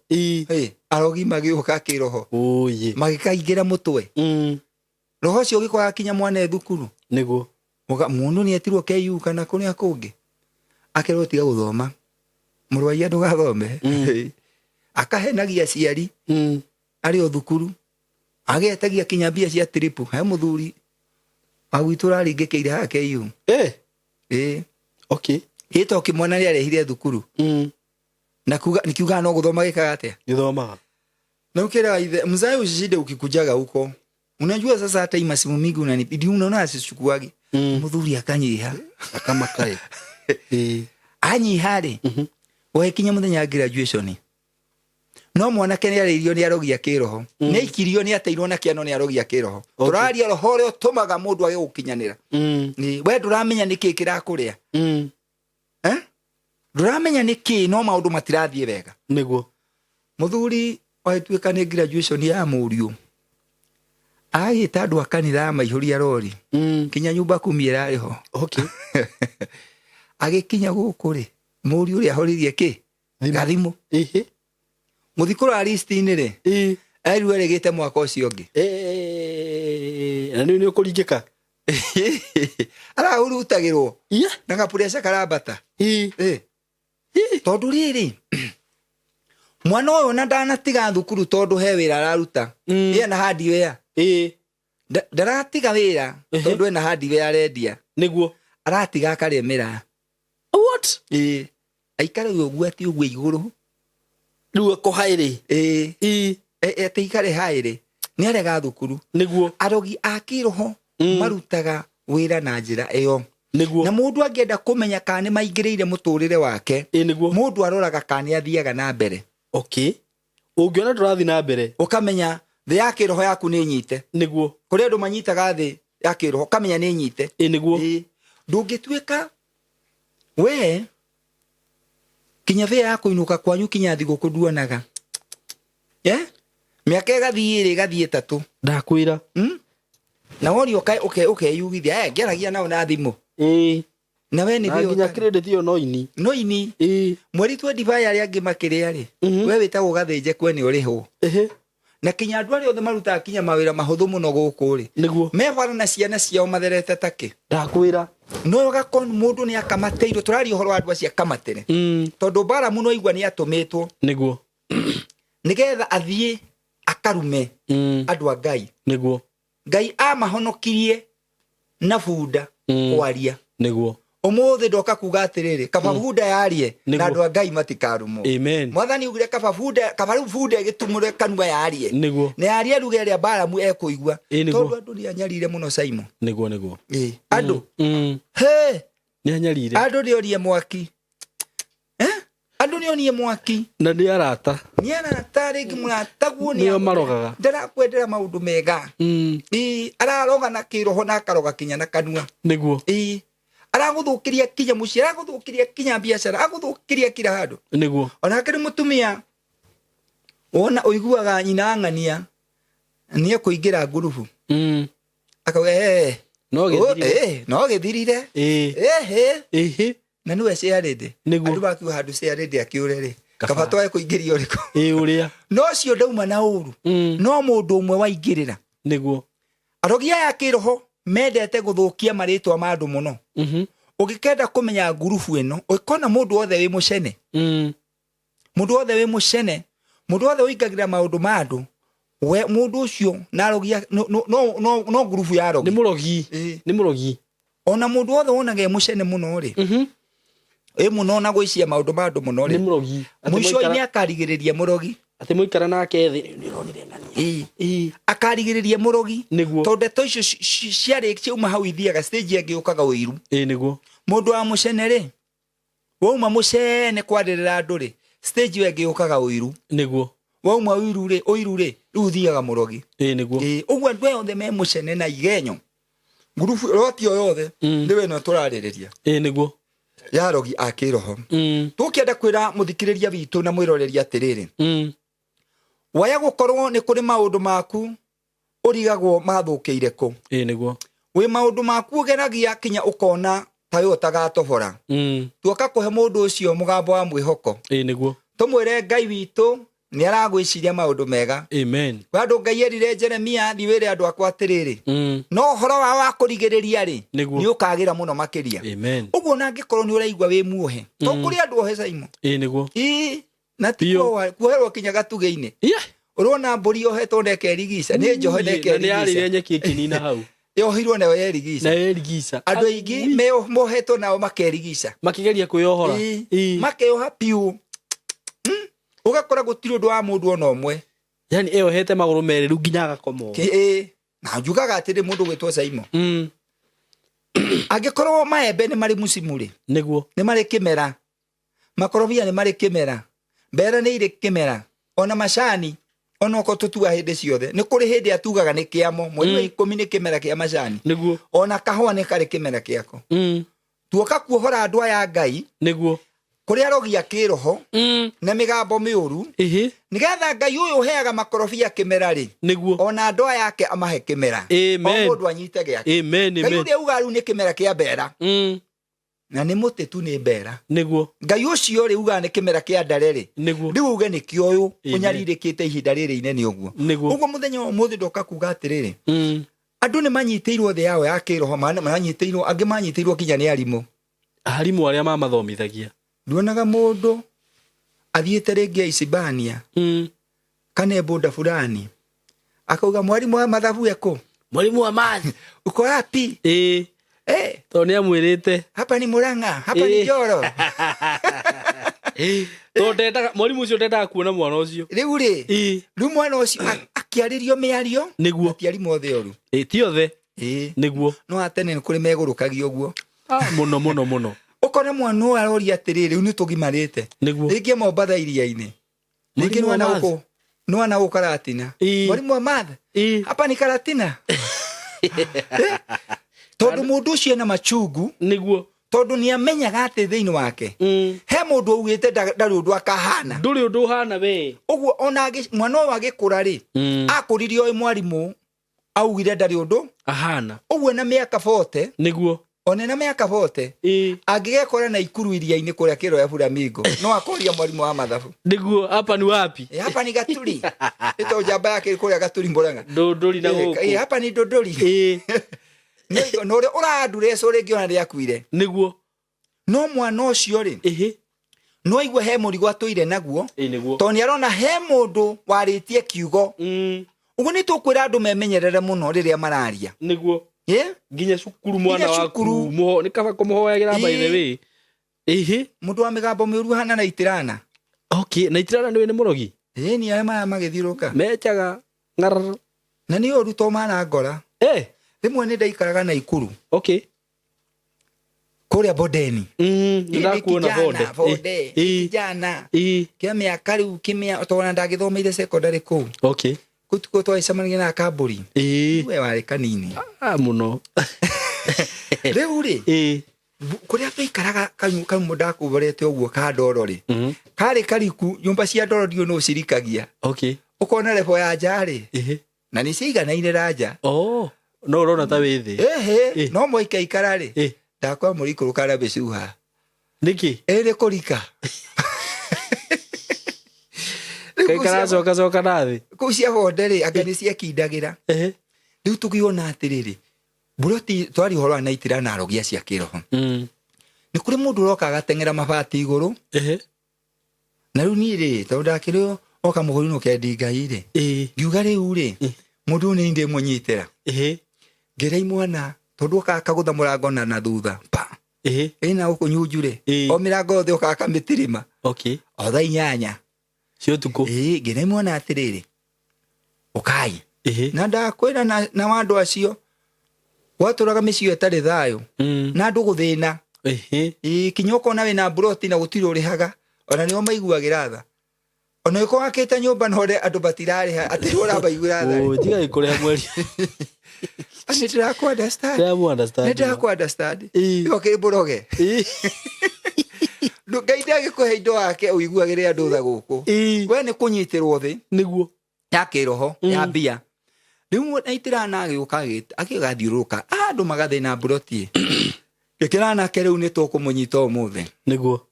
arogi magĩũka kĩroho magĩkaingĩra mũtwe roho ũcio ũgĩkora akinya mwana thukuru
nĩguo
mũndũ nĩ etirwo KU kana kũrĩa kũngĩ akerwo tiga gũthoma mũrwaia ndũgathome akahenagia aciari arĩ o thukuru agetagia kinya mbia cia tripu he mũthuri agwitũ raringĩkĩire haha KU
okay
ĩto kĩmwana nĩ arehire thukuru na nikiuga no gũthoma gĩkaga atĩa
gĩthomaga
na ukera ithe mzee usishinde ukikujaga huko unajua sasa hata hii masimu mingi unanibidi unaona asichukuagi mudhuri akanyiha
kama kae
anyihare wekinya muthenya graduation no mwana kene aririo ni arogia kiroho ne ikirio ni ateirwo na kiano ni arogia kiroho turaria roho rio tumaga mundu age gukinyanira ni we nduramenya niki kirakuria nduramenya niki no maundu matirathie wega
niguo
muthuri waituika ni graduation ya muriu ai tandu akanira maihuri arori kinya nyumba kumiera riho
okay
agikinya gukuri muriu ri ahoririe ki gathimu muthikuru aristi-ini ri airu eregete mwaka ucio ngi na
ni ukuringika
arahurutagirwo na gapuresha karabata tondu riri mwana uyu na ndanatiga thukuru tondu he wira araruta na hardware ndaratiga wira tondu ena hardware arendia
niguo
aratiga akaremera
what
aikare uguo ati uguo iguru
riu ko hairi
ati ikare hairi ni arega thukuru
niguo
arogi akiroho marutaga wira na njira iyo
niguo
na mundu angienda kumenya kana maingirire muturire wake
niguo
mundu aroraga kana athiaga na mbere
okay ungiona ndurathi na mbere
ukamenya thi yake roho yaku ni nyite
niguo
kuri andu manyitaga thi yake roho kamenya ni nyite
niguo
ndungituika we kinya ve yako inuka kwanyu kinya thigo kuduanaga miaka gathie gathie 3
ndakwira
na wori okay yugithia ngeragia nao na thimu na we ni
bio nginya credit yo no ini
mweri 25 ari angi makiria ri we witagwo gathinje kweni uriho na kinya andu ari othe maruta kinya mawira mahuthu muno guku ri
niguo
mebara na ciana ciao matherete take
ndakwira
no gakon mundu ni akamateiro turari uhoro andu acia kamatere tondu bara muno igwa ni atumitwo
niguo
nigetha athie akarume andu a Ngai
niguo
Ngai amahonokirie na bunda kwaria
niguo
umuthi ndoka kuga atiriri kaba bunda yarie na andu a Ngai matikarumo mwathani ugire kaba bunda igitumure kanua yarie
niguo
na yarie ruge ria Balamu ekuigua tondu andu ni anyarire muno Simon
niguo
andu
ni anyarire
andu ni orie mwaki andu ni onie mwaki
na ni arata
ringi murataguo
ni marogaga
ndarakwendera maundu mega araroga na kiroho na akaroga kinya na kanua
niguo
araguthukiria kinya muciara araguthukiria kinya biashara aguthukiria kila handu
niguo
ona kiri mutumia ona uiguaga nyina ng'ania nie kuingira ngurubu akauga no githirire na niwe ciarinde andu bakiuga handu ciarinde akiure ri kaba twae kuingiria uriko
uria
no cio ndauma na uru no mundu umwe waingirira
niguo
arogia ya kiroho mendete guthukia maritwa ma andu muno ugikenda kumenya ngurubu ino ukona mundu othe wi mucene mundu othe wi mucene mundu othe uingagira maundu ma andu we mundu ucio na arogia no ngurubu ya arogi
ni murogi
ona mundu othe wonaga mucene muno ri muno na gwiciria maundu ma andu muno ri
ni murogi
mwico-ini akarigiriria murogi
ati muikara nake thi ni uronire ng'ani
akarigiriria murogi
niguo
tondu icio ciari ciuma hau ithiaga stage angi ukaga uiru
niguo
mundu wa mucene ri wauma mucene kwarĩrĩra andu ri stage angi ukaga uiru
niguo
wauma uiru ri riu thiaga murogi
niguo
uguo andu yothe me mucene na igenyo ngurubu roti o yothe niwe no turarĩrĩria
niguo
yarogi akiroho tukienda kwira muthikiriria witu na mwiroreria atiriri waya gukorwo ni kuri maundu maku urigagwo mathukiire ku
niguo
wi maundu maku ugeragia kinya ukona tayo tagatobora tuoka kuhe mundu ucio mugambo wa mwihoko
niguo
tumwire Ngai witu ni aragwiciria maundu mega andu Ngai erire Jeremia thiwire andu akwa atiriri no horo wa kurigiriria ri ni ukagira muno makiria uguo na ngikorwo ni uraigwa wi muohe to kuri andu ohe Simon
niguo
na tiko kuherwo kinya gatuge-ini urona mburi ohetwo ndeke rigica ni njohe ndeke rigica
ni yarire nyeki kinina hau
yohirwo nayo yerigica andu aingi me mohetwo nao makerigica
makigeria kuyohora
makeyoha piu ugakora gutiri undu wa mundu ona umwe
yani eyohete maguru meriru nginya agakomo
na njugaga atiri mundu gwitwo Simon agikorwo maembe ni mari musimuri
niguo
ni mari kimera makorobia ni mari kimera mbera ni iri kimera ona macani ona uko tutua hindi ciothe ni kuri hindi atugaga ni kiamo mweri wa 10 ni kimera kia macani
niguo
ona kahua ni kari kimera kiako tuoka kuohora andu aya Ngai
niguo
kuri arogia kiroho na migambo miuru nigetha Ngai uyu uheaga makorobia kimera ri
niguo
ona andu aya yake amahe kimera o mundu anyite giake Ngai uyu ugaru ni kimera kia mbera na ni mutetu ni mbera
niguo
Ngai ucio ri uga ni kimera kia ndare ri riu uge ni kio uyu unyaririkite ihinda riri inene uguo uguo muthenya umuthi ndoka kuga atiriri andu ni manyitiirwo thi yao ya kiroho manyitiirwo angi manyitiirwo kinya ni arimu
aria mamathomithagia
nduonaga mundu athiete ringi Isibania kana boda fulani akauga mwarimu wa mathabu eko
mwarimu wa math
uko wapi
to ni amwirite
hapa ni Murang'a hapa ni Njoro
to ndetaga mwarimu ucio ndendaga kuona mwana ucio
riu ri mwana ucio akiaririo miario
niguo
ti arimu othe oru
ti othe niguo
no atene kuri megurukagio guo
muno
ukona mwana uyu aroria atiriri ni tugimarite ringi Mombatha iria-ini ringi nwana uko Karatina mwarimu wa math hapa ni Karatina tondu mundu ucio na machungu
niguo
tondu ni amenyaga ati thiini wake he mundu ugite ndari undu akahana
nduri undu hana we
uguo ona mwana wa gikura ri akuririe oi mwarimu augire ndari undu
ahana
uguo na miaka 40
niguo
one na miaka 40 angigekora na ikuru iria-ini kuria Kiroya Flamingo no akoria mwarimu wa mathabu
niguo hapa ni wapi
hapa ni Gaturi ito njamba yake kuria Gaturi Murang'a
ndondori na guku
hapa ni Ndondori no ri urandure so ringi ona riakuire
niguo
no mwana ucio ri no igwe he murigo atuire naguo
niguo
to ni arona he mundu waritie kiugo uguo ni tukwira andu memenyerere muno riria mararia
niguo nginya cukuru mwana waku muho ni kaba kumuhoyagira by the way
mundu wa migambo miuru hana na itirana
okay na itirana ni murogi
ni arema magithiruka
mechaga ngar
na ni oruto mana ngora rimwe ni ndaikaraga na ikuru
okay
kuria bodeni
ndakuona
bode kijana kia miaka riu kimia tona ndagithomeire secondary ku
okay
kutuko twaicamania na kamburi we wari kanini
muno
riu ri kuria twaikaraga kanyu ndakuborete uguo ka ndoro ri kari kariku nyumba cia ndoro dio no cirikagia
okay
ukona lebo ya njari na ni ciiganaine raja
no urona ta withi
no moika ikara ri ndakwa murikuru kana bicuha
niki
ere kurika
kai kana coka nathi
ku cia bonde ri agani cia kindagira riu tukiona atiriri buroti twari horo na itirana arogia cia kiroho ni kuri mundu roka agatengera mabati iguru na riu ni ri tondu ndakirio oka muhuri no kendi ngai ri ngiuga riu ri mundu ni ndi munyitira ngerai mwana tondu akagutha murango na thutha pa ina ukunyujure o mirango the ukakamitirima
okay
otha inyanya
cio tuko
ngerai mwana atiriri ukai na ndakwira na wandu acio waturaga micio etari thayo na andu guthina kinyoko na we na broti na gutiro urihaga ona nio maiguagira tha ona iko akita nyumba nore andu batirari ati ura baigura tha
tiga ikuria mweri
ani tira ku understand okay buroge ndugaida gikuhe indo wake uiguagire andu tha guku we ni kunyitirwo thi
niguo
ya kiroho ya bia riu naitira na giuka akigathiuruka andu magathina broti gikirana keriu ni tukumunyita umuthe
niguo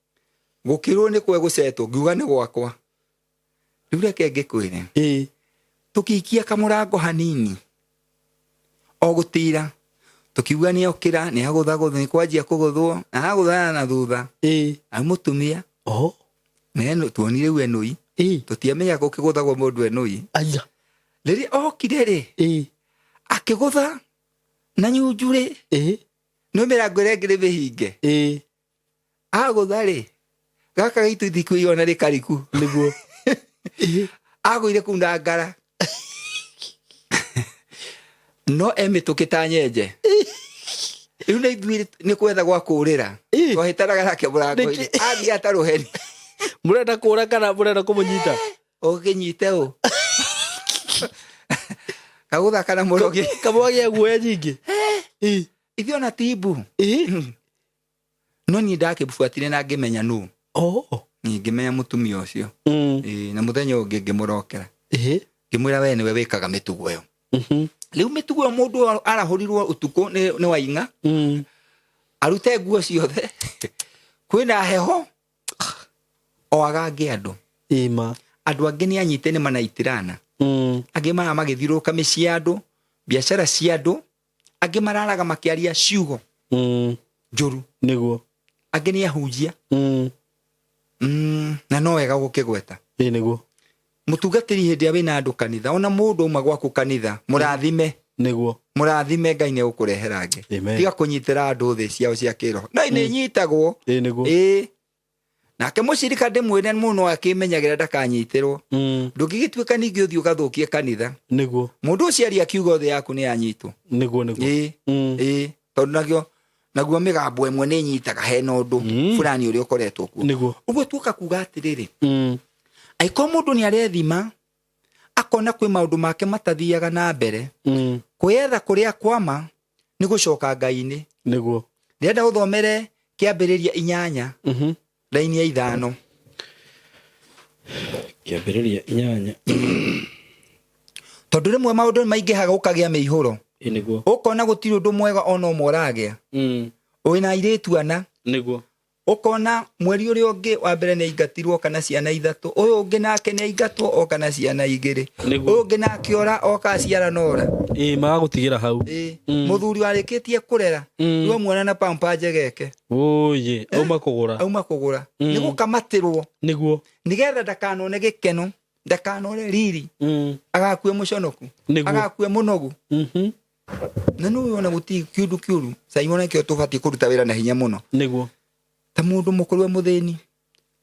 gukirwo ni kwe gucetwo ngiuga ni gwakwa riu reke ngikwire tukiikia kamurango hanini o gutira tukiuga ni okira ni agutha ni kwanjia kuguthwo na aguthana na thutha ai mutumia neno tuonire we noi tutiamenya gukiguthagwo mundu enoi
aya
riri okire ri akigutha na nyunjure no mirango rengire bihinge agutha ri gaka gitu thikuiona ri kariku
niguo
aguire kuna ngara no emitukita nyenje riu ni ithuire ni kwetha gwa kurira twahitanaga nake murango-ini athia ataruheni
murenda kura kana murenda kumunyita
ukinyite u kagutha kana murogi
kamwagia guoya nyingi
ithio na tibu no ni ndakibuatire na ngimenya nu ngimenya mutumia ucio na muthenya ungi ngimurokera ngimwira we niwe wikaga mitugo yo riu mitugo yo mundu arahurirwo utuku ni wainga arute nguo ciothe kwina heho o agange andu andu angi ni anyite ni manaitirana angi mara magithiruka micii andu biashara cia andu angi mararaga makiaria ciugo njuru
niguo
angi ni ahunjia na no wega gukigweta
niguo
mutungatiri hindi ya wina andu kanitha ona mundu uma gwaku kanitha murathime
niguo
murathime Ngai ni ukurehera nge tiga kunyitira andu thi ciao cia kiroho na ni nyitagwo
niguo
nake mucirika ndimwire muno akimenyagira ndakanyitirwo ndungigituika ningi uthio gathukie kanitha
niguo
mundu ucio ari akiuga thi yaku ni anyitwo
niguo
tondu naguo migambo emwe ni nyitaga hena undu fulani uri ukoretwo ku
niguo
uguo tuka kuga atiriri aiko mundu ni arethima akona kwi maundu make matathiaga na mbere kwetha kuria kwama ni gucoka Ngai-ini
niguo
ndenda uthomere kĩambĩrĩria 8 raini ya 5
kĩambĩrĩria 8
tondũ rĩmwe maũndũ maingĩhaga ũkagĩa mĩihũro
nĩguo
ũkona gũtirĩ ũndũ mwega ona ũmwe ũragĩa wĩna airĩtu ana
nĩguo
ũkona mweri ũrĩa ũngĩ wa mbere nĩ aingatirwo kana ciana 3 ũyũ ũngĩ nake nĩ aingatwo o kana ciana 2 ũyũ ũngĩ nake ora o ka ciara nora
magagũtigĩra hau
mũthuri warĩkĩtie kũrera nĩwe muona na pampa njegeke
oye auma kũgũra
nĩ gũkamatĩrwo
nĩguo
nĩgetha ndakanone gĩkeno ndakanone riri agakue mũconoku agakue mũnogu na nĩ wona gũtirĩ kĩũndũ kĩũru Simon kĩo tũbatiĩ kũruta wĩra na hinya mũno
nĩguo
ta mũndũ mũkũrũ mũthĩni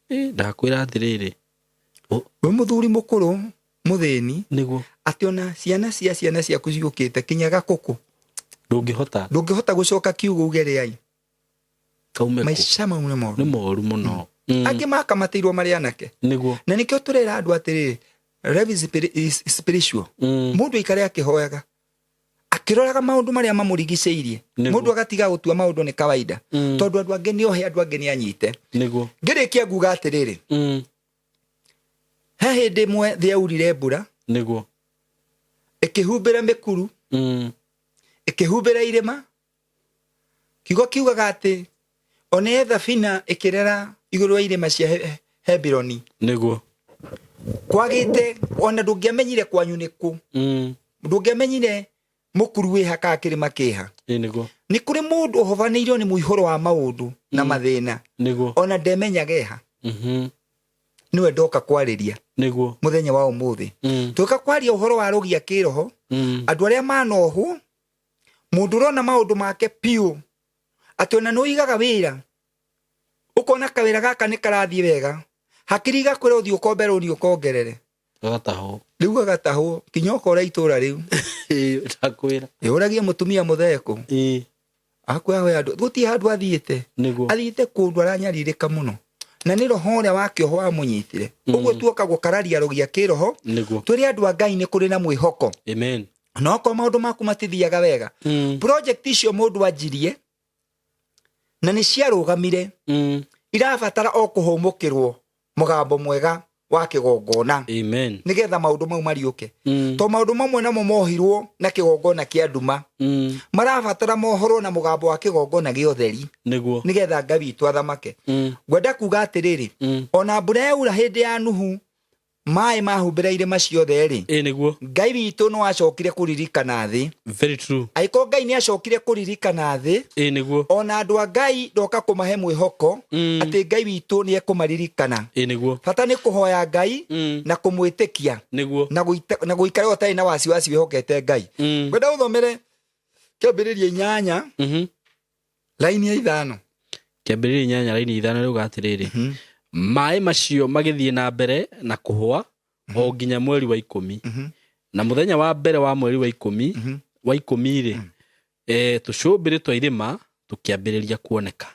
ndakwĩra atĩrĩrĩ
we mũthuri mũkũrũ mũthĩni
nĩguo
atĩ ona ciana ciaku ciũkĩte kinyaga kũkũ ndũngĩhota gũcoka kiugo ugereai maica mau nĩ moru mũno angĩ makamatĩirwo marĩ anake
nĩguo
na nĩkĩo tũrera andũ atĩrĩrĩ life is spiritual mũndũ aikare akĩhoyaga akĩroraga maũndũ marĩa mamũrigicĩirie mũndũ agatiga gũtua maũndũ nĩ kawaida tondũ andũ angĩ nĩohe andũ angĩ nĩ anyite
nĩguo
ngĩrĩkia nguga atĩrĩrĩ he hĩndĩ ĩmwe thĩ yaurire mbura
nĩguo
ĩkĩhumbĩra mĩkuru ĩkĩhumbĩra irĩma kiugo kiugaga atĩ ona thabina ĩkĩrera igũrũ wa irĩma cia Hebironi
nĩguo
kwagĩte ona ndũngĩamenyire kwanyu nĩkũ ndũngĩamenyire mũkuru wĩ haka kĩrĩma kĩha
nĩguo
nĩ kũrĩ mũndũ ũhobanĩirio nĩ mũihũro wa maũndũ na mathĩna
nĩguo
ona ndemenyaga eha niwe ndoka kwarĩria
nĩguo
mũthenya wa ũmũthĩ tũka kwaria ũhoro wa rũgia kĩroho andũ arĩa manohwo mũndũ ũrona maũndũ make piũ atĩ ona nĩũigaga wĩra ũkona kawĩra gaka nĩ karathiĩ wega hakiri gakwĩra ũthiĩ ũkomberwo nĩ ũkongerere
gagatahwo
rĩu gagatahwo kinya ũkora itũra rĩu
ndakwĩra
ũragia mũtumia mũtheko akwahoya andũ gũtirĩ handũ athiĩte kũndũ aranyarirĩka mũno na nĩ roho ũrĩa wa kĩoho wamũnyitire ũguo tuoka gũkararia rũgia kĩroho tũrĩ andũ a Ngai nĩ kũrĩ na mwĩhoko
amen
no okorwo maũndũ maku matithiaga wega project icio mũndũ anjirie na nĩ ciarũgamire irabatara o kũhũmũkĩrwo mũgambo mwega wa kĩgongona
amen
nĩgetha maũndũ mau mariũke to maũndũ mamwe namo mohirwo na kĩgongona kĩa nduma marabatara mohorwo na mũgambo wa kĩgongona gĩa ũtheri
nĩguo
nĩgetha Ngai witũ athamake ngwenda kuga atĩrĩrĩ ona mbura yaura hĩndĩ ya Nuhu maĩ mahumbĩra irĩma ciothe rĩ
nĩguo
Ngai witũ no acokire kũririkana thĩ
very true
aiko Ngai nĩ acokire kũririkana thĩ
nĩguo
ona andũ a Ngai ndoka kũmahe mwĩhoko atĩ Ngai witũ nĩ ekũmaririkana
nĩguo
bata nĩ kũhoya Ngai na kũmwĩtĩkia
nĩguo
na gũikara ũtarĩ na wasiwasi wĩhokete Ngai ngwenda ũthomere kĩambĩrĩria 8 laini ya 5
kĩambĩrĩria 8 laini ya 5 rĩu gatĩrĩrĩ maĩ macio magĩthiĩ na mbere na kũhwa o nginya mweri wa 10 na mũthenya wa mbere wa mweri wa 10 rĩ tũcũmbĩrĩ twa irĩma tũkĩambĩrĩria kuoneka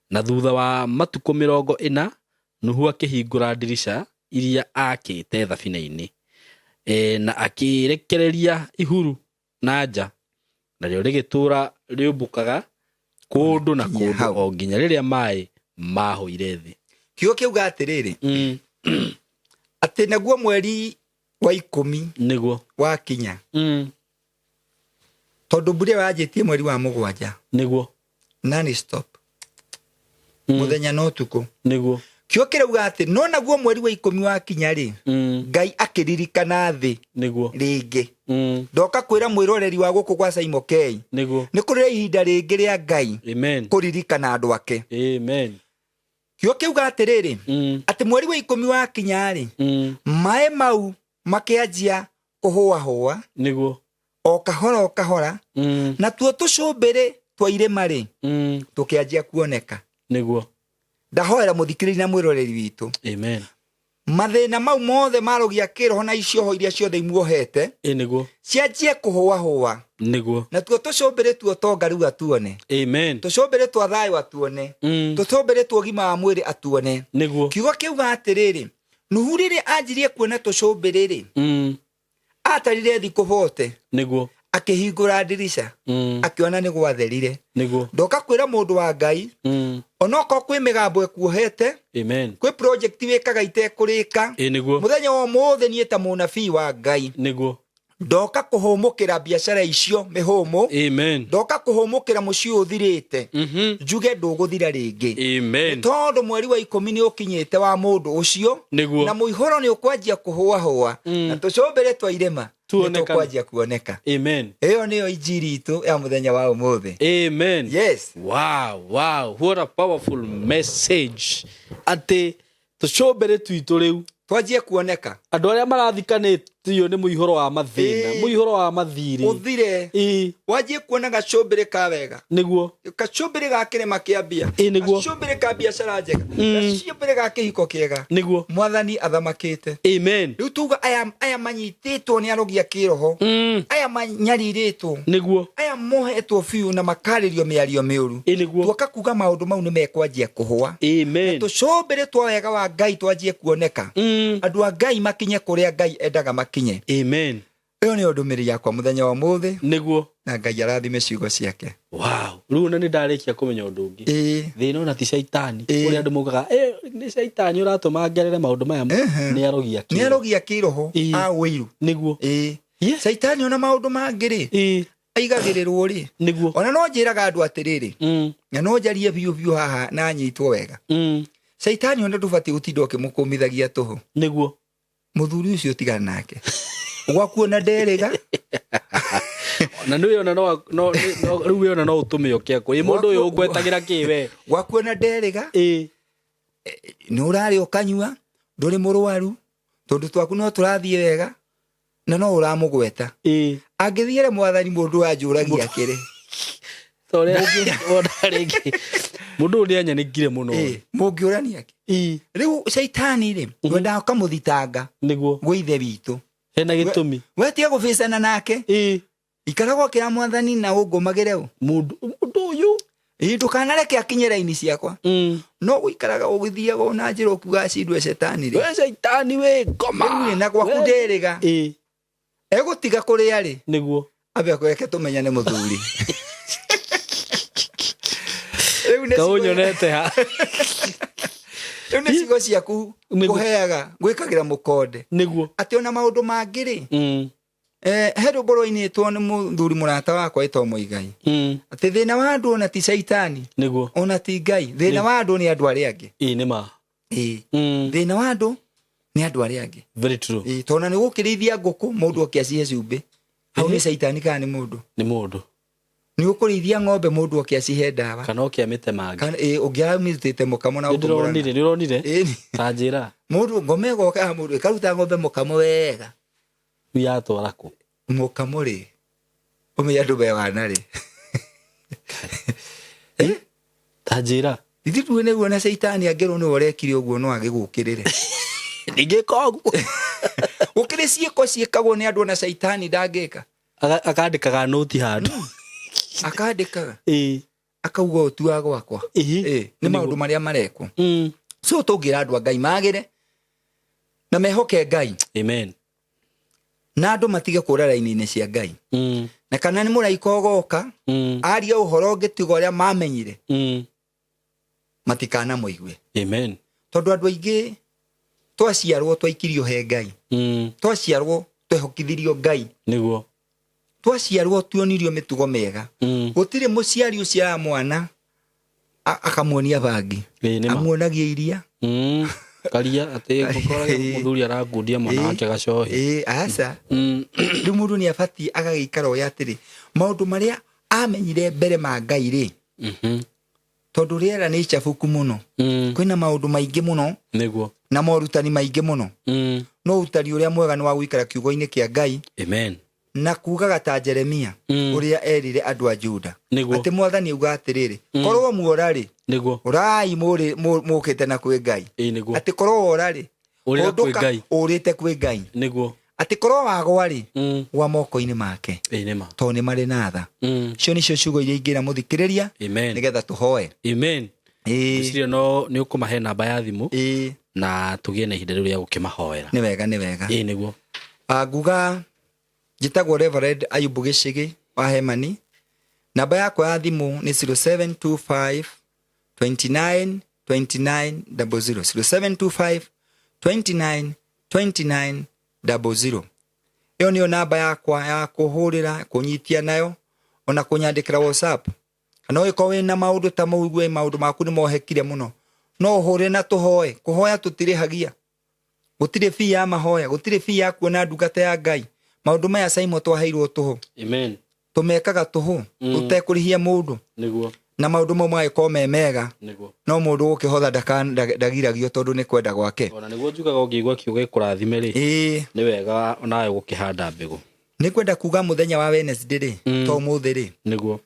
na thutha wa matukũ 40 Nuhu akĩhingũra ndirisha iria akĩte thabina-inĩ na akĩrekereria ihuru na nja narĩo rĩgĩtũra rĩũmbũkaga kũndũ na kũndũ o nginya rĩrĩa maĩ mahũire thĩ
kiugo kĩuga atĩrĩrĩ atĩ naguo mweri wa 10
nĩguo
wakinya tondũ mbura yanjĩtie mweri wa 7
nĩguo
non stop mũthenya no tukũ
nĩguo
kiugo kĩrauga atĩ no naguo mweri wa 10 wakinya rĩ Ngai akĩririkana thĩ
nĩguo
rĩngĩ ndoka kwĩra mwĩroreri wa gũkũ gwa Simon K
nĩguo
nĩ kũrĩ ihinda rĩngĩ rĩa Ngai
amen
kũririkana andũ ake
amen
kiugo kĩuga atĩrĩrĩ atĩ mweri wa 10 wakinya rĩ maĩ mau makĩanjia kũhũahũa
nĩguo
o kahora na tuo tũcũmbĩrĩ twa irĩma rĩ tũkĩanjia kuoneka
nĩguo
ndahoera mũthikĩrĩri na mwĩroreri witũ
amen
mathĩna mau mothe marũgia kĩroho na icio iria ciothe imuohete
nĩguo
cianjie kũhũahũa
nĩguo
na tuo tũcũmbĩrĩ tuo tonga rĩu atuone
amen
tũcũmbĩrĩ twa thayũ atuone tũcũmbĩrĩ twa ũgima wa mwĩrĩ atuone
nĩguo
kiugo kĩuga atĩrĩrĩ Nuhu rĩrĩ anjirie kuona tũcũmbĩrĩ rĩ atarire thikũ 40
nĩguo
akihingura ndirisha akiona ni gwatherire
niguo
ndoka kwira mundu wa Ngai onoko kwi migambo ekuohete
amen
kwi project wikaga itekurika
niguo
muthenya wa muthe nie ta munabii wa Ngai
niguo
ndoka kuhumukira biashara icio mihumu
amen
ndoka kuhumukira mucii uthirite njuge nduguthira ringi
amen
tondu mweri wa 10 ni ukinyite wa mundu ucio
niguo
na muihoro ni ukwanjia kuhua na tucombere twa irema tukwanjia kuoneka
amen
iyo niyo injiri itu ya muthenya wa umuthi
amen
yes
wow what a powerful message ati tucombere twitu riu
twanjie kuoneka
andu aria marathikanitio ni muihoro wa mathina muihoro wa mathiri
uthire wanjie kuona gacombere ka wega
niguo
gacombere ga kirema kiambia
niguo
gacombere ka biashara njega gacombere ga kihiko kiega
niguo
mwathani athamakite
amen
riu tuga aya manyititwo ni arogia kiroho aya manyariritwo
niguo
aya mohetwo biu na makaririo miario miuru
niguo
tuoka kuga maundu mau ni mekwanjia kuhua
amen
tucombere twa wega wa Ngai twanjie kuoneka andu a Ngai makinye kuria Ngai endaga makinye
amen
iyo ni ndumiri yakwa muthenya wa muthi
niguo
na Ngai arathime ciugo ciake
wow riu na ni ndarikia kumenya undu ungi thina ona ti shaitani uri andu mugaga ni shaitani uratuma ngerere maundu maya ni arogia kiroho a wiru
niguo shaitani ona maundu mangiri aigagirirwo ri
niguo
ona no njiraga andu atiriri na no njarie biu haha na nyitwo wega shaitani ona ndubati gutinda ukimukumithagia tuhu
niguo
muthuri ucio tigana nake gwakuona nderiga
na niwe ona no riu ona no utume okia ko mundu uyu ungwetagira kiwe
gwakuona nderiga ni urari ukanyua nduri murwaru tondu twaku no turathie wega na no uramugweta angithiere mwathani mundu wanjuragia kiri
tore odarigi mundu uri anyanikire muno
mungiurania ki riu shaitani ri wenda kamuthitanga
niguo
gwithe witu
hena gitumi
wetie gubicana nake ikarago kira mwathani na ungumagire
mundu uyu
ndukanareke akinye raini ciakwa no guikaraga ugithiaga ona njira ukuga cindwe shetani ri
we shaitani we ngoma
na gwaku nderiga egutiga kuria ri
niguo
abe akweke tumenyane muthuri
kaunyonete ha
riu ni cigo ciaku kuheaga gwikagira mukonde
niguo
ati ona maundu mangiri hedo boro-ini two ni muthuri murata wakwa ito Muigai ati thina wa andu ona ti shaitani
niguo
ona ti Ngai thina wa andu ni andu aria angi
ni ma
thina wa andu ni andu aria angi
very true
tona ni gukirithia nguku mundu okiacie cumbi hau ni shaitani kana ni mundu ni ukurithia ng'ombe mundu okiacihe ndawa
kana okiamite mangi
kana ungiamitite mukamo na
uronire tanjira
mundu ngome goka mundu ikaruta ng'ombe mukamo wega
ya twarako
mukamo ri ume andu be wana ri
tanjira
ithi tu ne guona shaitani angero ni orekire uguo no agigukirire
ndigikogu
ukire ciiko ciikagwo ni andu na shaitani ndangika
akandikaga noti handu
akandikaga akauga utua gwakwa ni maundu maria marekwo so tungira andu a Ngai magire na mehoke Ngai
amen
na andu matige kura raini-ini cia Ngai na kana ni muraika ogoka aria uhoro ngitiga uria mamenyire matikana muigue
amen
tondu andu aingi twaciarwo twaikirio he Ngai twaciarwo twehokithirio Ngai
niguo
twaciarwo tuonirio mitugo mega gutire muciari ucia mwana akamuonia bangi amuonagia iria
karia ati gukora muthuri aragundia mwana wake gacohi
asa riu mundu ni abati agagikara uya atiri maundu maria amenyire mbere ma Ngai ri tondu riera ni chafuku muno kwina maundu maingi muno
niguo
na morutani maingi muno no utari uria mwega ni wa guikara kiugo-ini kia Ngai
amen
na kugaga ta Jeremia uria erire andu a Juda ati mwathani uga atiriri korwo muorari
niguo
urai mukite na kwi Ngai
niguo
ati korwo orari
uri kwi Ngai
urite kwi Ngai
niguo
ati korwo wagwari wa moko-ini make
nema
to ni mari na tha cio nicio ciugo iria ingira muthikiriria nigetha tuhoe
amen icirio no ni ukumahe namba ya thimu na tugie na ihinda riu ria gukimahoera
ni wega
niguo
nguga Njitagwo Reverend Ayubu Gicigi wa Hemani. Namba yakwa ya thimu ni 0725 29 29 00 0725 29 29 00. Iyo niyo namba yakwa ya kuhurira kunyitia nayo ona kunyandikira WhatsApp. Kana wiko wina maundu ta maugwe maundu maku ni mohekire muno, no hore na tuhoe. Kuhoya tutirihagia, gutire fee ya mahoya, gutire fee ya kuona ndungata ya Ngai. Maundu maya Simon twaheirwo tuhu.
Amen.
Tumekaga tuhu utekurihia mundu
niguo,
na maundu mo maiko memega
niguo,
no mundu ukihotha ndagiragio tondu ni kwenda gwake.
Ona niguo njugaga ngigwa kiugo gikurathime ri ni wega onawe gukihanda mbegu. Ni
kwenda kuga muthenya wa Wednesday ri to muthi ri
niguo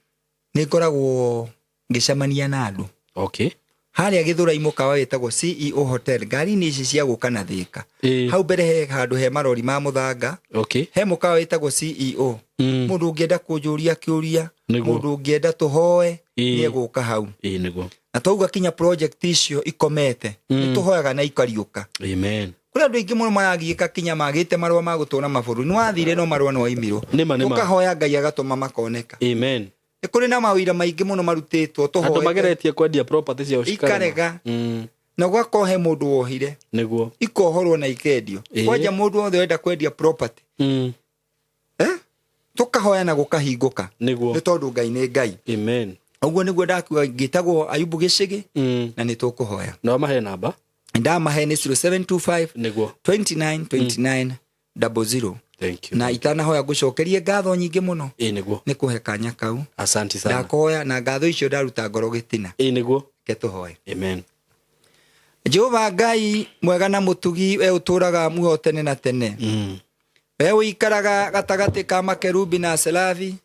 ni ngoragwo ngicamania na andu.
Okay.
Haria Githura imukawa wetagwo CEO Hotel. Ngari ni ici cia guka na Thika. Hau mbere he handu he marori ma muthanga.
Okay.
He mukawa wetagwo CEO. Mundu ungienda kunjuria kiuria, mundu ungienda tuhoe ni eguka hau.
Niguo.
Na twauga kinya project icio ikomete ni tuhoyaga na ikariuka.
Amen.
Kuri andu ingi muno maragiika kinya magite marwa ma gutona maburu ni wathire no marwa no imirwo. Ukahoya Ngai agatuma makoneka. Amen. Kuri na mawira maingi muno marutitwo tuhoe.
Andu mageretie kwendia property cia
ucikarega. Na gwakohe mundu wohire. Niguo. Ikohorwo na ikendio. Kwaja mundu wothe wenda kwendia property. Tukahoya na gukahinguka. Niguo. Ni tondu Ngai ni Ngai. Amen. Uguo niguo ndakuga ngitagwo Ayubu Gicigi na ni tukuhoya. No mahe namba. Ndamahe ni 0725 niguo 29 29 00. Thank you. Na itana hoya gucokerie ngatho nyingi muno. Niguo. Ni kuhe kanya kau. Asante sana. Ndakoya na ngatho icio ndaruta ngoro gitina. Niguo. Ketuhoye. Amen. Jehova Ngai mwega na mutugi we uturaga muho tene na tene. We uikaraga gatagati ka makerubi na serafi.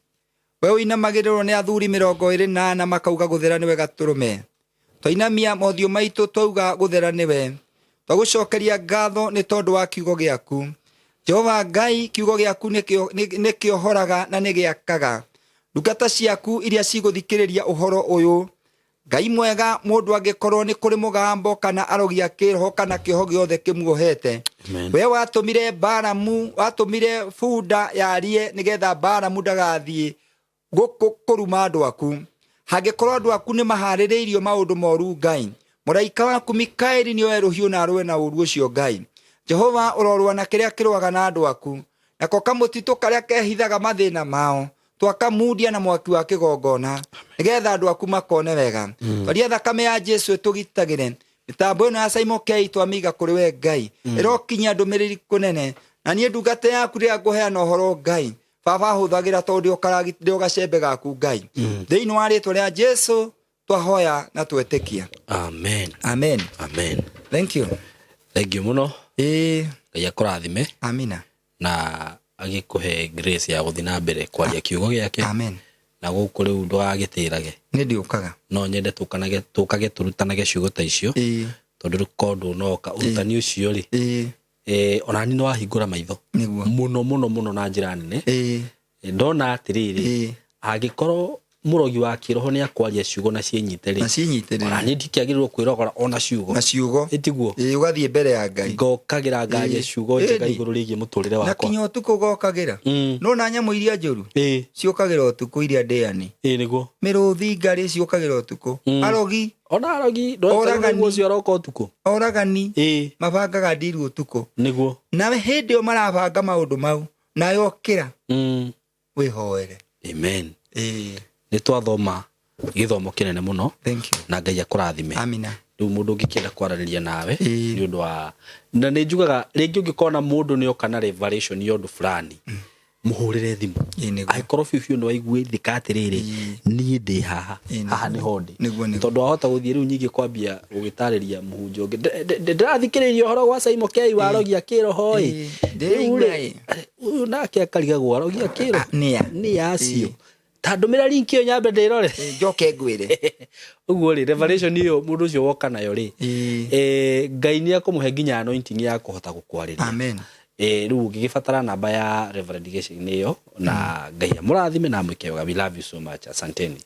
We uinamagirwo ni athuri 28 makauga guthera niwe gaturume. Twainamia mothio maitu twauga guthera niwe. Twagucokeria ngatho ni tondu wa kiugo giaku. Jehova Ngai kiugo giaku nikio horaga na nigiakaga. Ndungata ciaku iria ciguthikiriria uhoro uyu. Ngai mwega mundu angikorwo ni kuri mugambo kana arogia kiroho kana kiho giothe kimuohete. We watumire Balamu, watumire Fuda yarie nigetha Balamu ndagathie kuruma andu aku. Hangikorwo andu aku ni mahaririirio maundu moru Ngai, muraika waku Mikaeli ni oe ruhiu na arwe na uru ucio Ngai. Jehova urorwa na kiria kirwaga na andu aku, nako kamutitu karia kehithaga mathina mao twakamundia na mwaki wa kigongona nigetha andu aku makone wega. Twaria thakame ya Jesu tugitagire mitambo ino ya Simon K twamiga kuri we Ngai irokinya ndumiriri kunene na nie ndungata yaku ria nguheana uhoro Ngai baba huthagira tondu ukaragitire ugacembe gaku Ngai thiini wa ritwa ria Jesu twahoya na twetikia. Amen. Amen. Amen. Thank you. Thank you muno. Ngai akurathime. Amina. Na agikuhe grace ya guthi na mbere kwaria kiugo giake. Amen. Na guku riu ndwagitirage ni ndiukaga no nyende tukage turutanage ciugo ta icio tondu rukondo noka urutani ucio ri ona ni no ahingura maitho muno na njira nene. Ndona atiriri agikorwo murogi wa kiroho ni akwaria ciugo na cienyiteri ona ni ndikiagirirwo kwirogora ona ciugo itiguo ugathie mbere ya Ngai ngokagira ngaria ciugo njega iguru rigie muturire wakwa na kinyo tuko gokagira no na nyamu iria njuru ciukagira utuku iria ndeani niguo miruthi ngari ciukagira utuku arogi ona arogi ndoragani cio aroko utuku oragani mabangaga ndiru utuku niguo na hindi o marabanga maundu mau na yokira wihoere. Amen. Ni twathoma githomo kinene muno. Thank you. Na Ngai akurathime. Amina. Riu mundu ngikienda kwarariria nawe ni undu wa na ni njugaga ringi ungikona mundu ni okana revelation yondu fulani muhurire thimu aikorwo fiu no aigwe thikatiriri ni ndi haha ni hondi tondu ahota guthie riu nyingi kwambia gugitariria muhunjo ngi ndirathikiriria horo gwa Simon K warogia kiroho uyu nake akariga gwarogia kiroho ni acio tandumira linki yo nyambe ndirore njoke ngwire uguo ri revelation iyo mundu ucio woka nayo ri Ngai ni akumuhe nginya anointing ya kuhota gukwariria. Amen. Riu gigibatara namba ya Reverend Gicigi niyo na Ngai amurathime na mwike wega. We love you so much. Asanteni.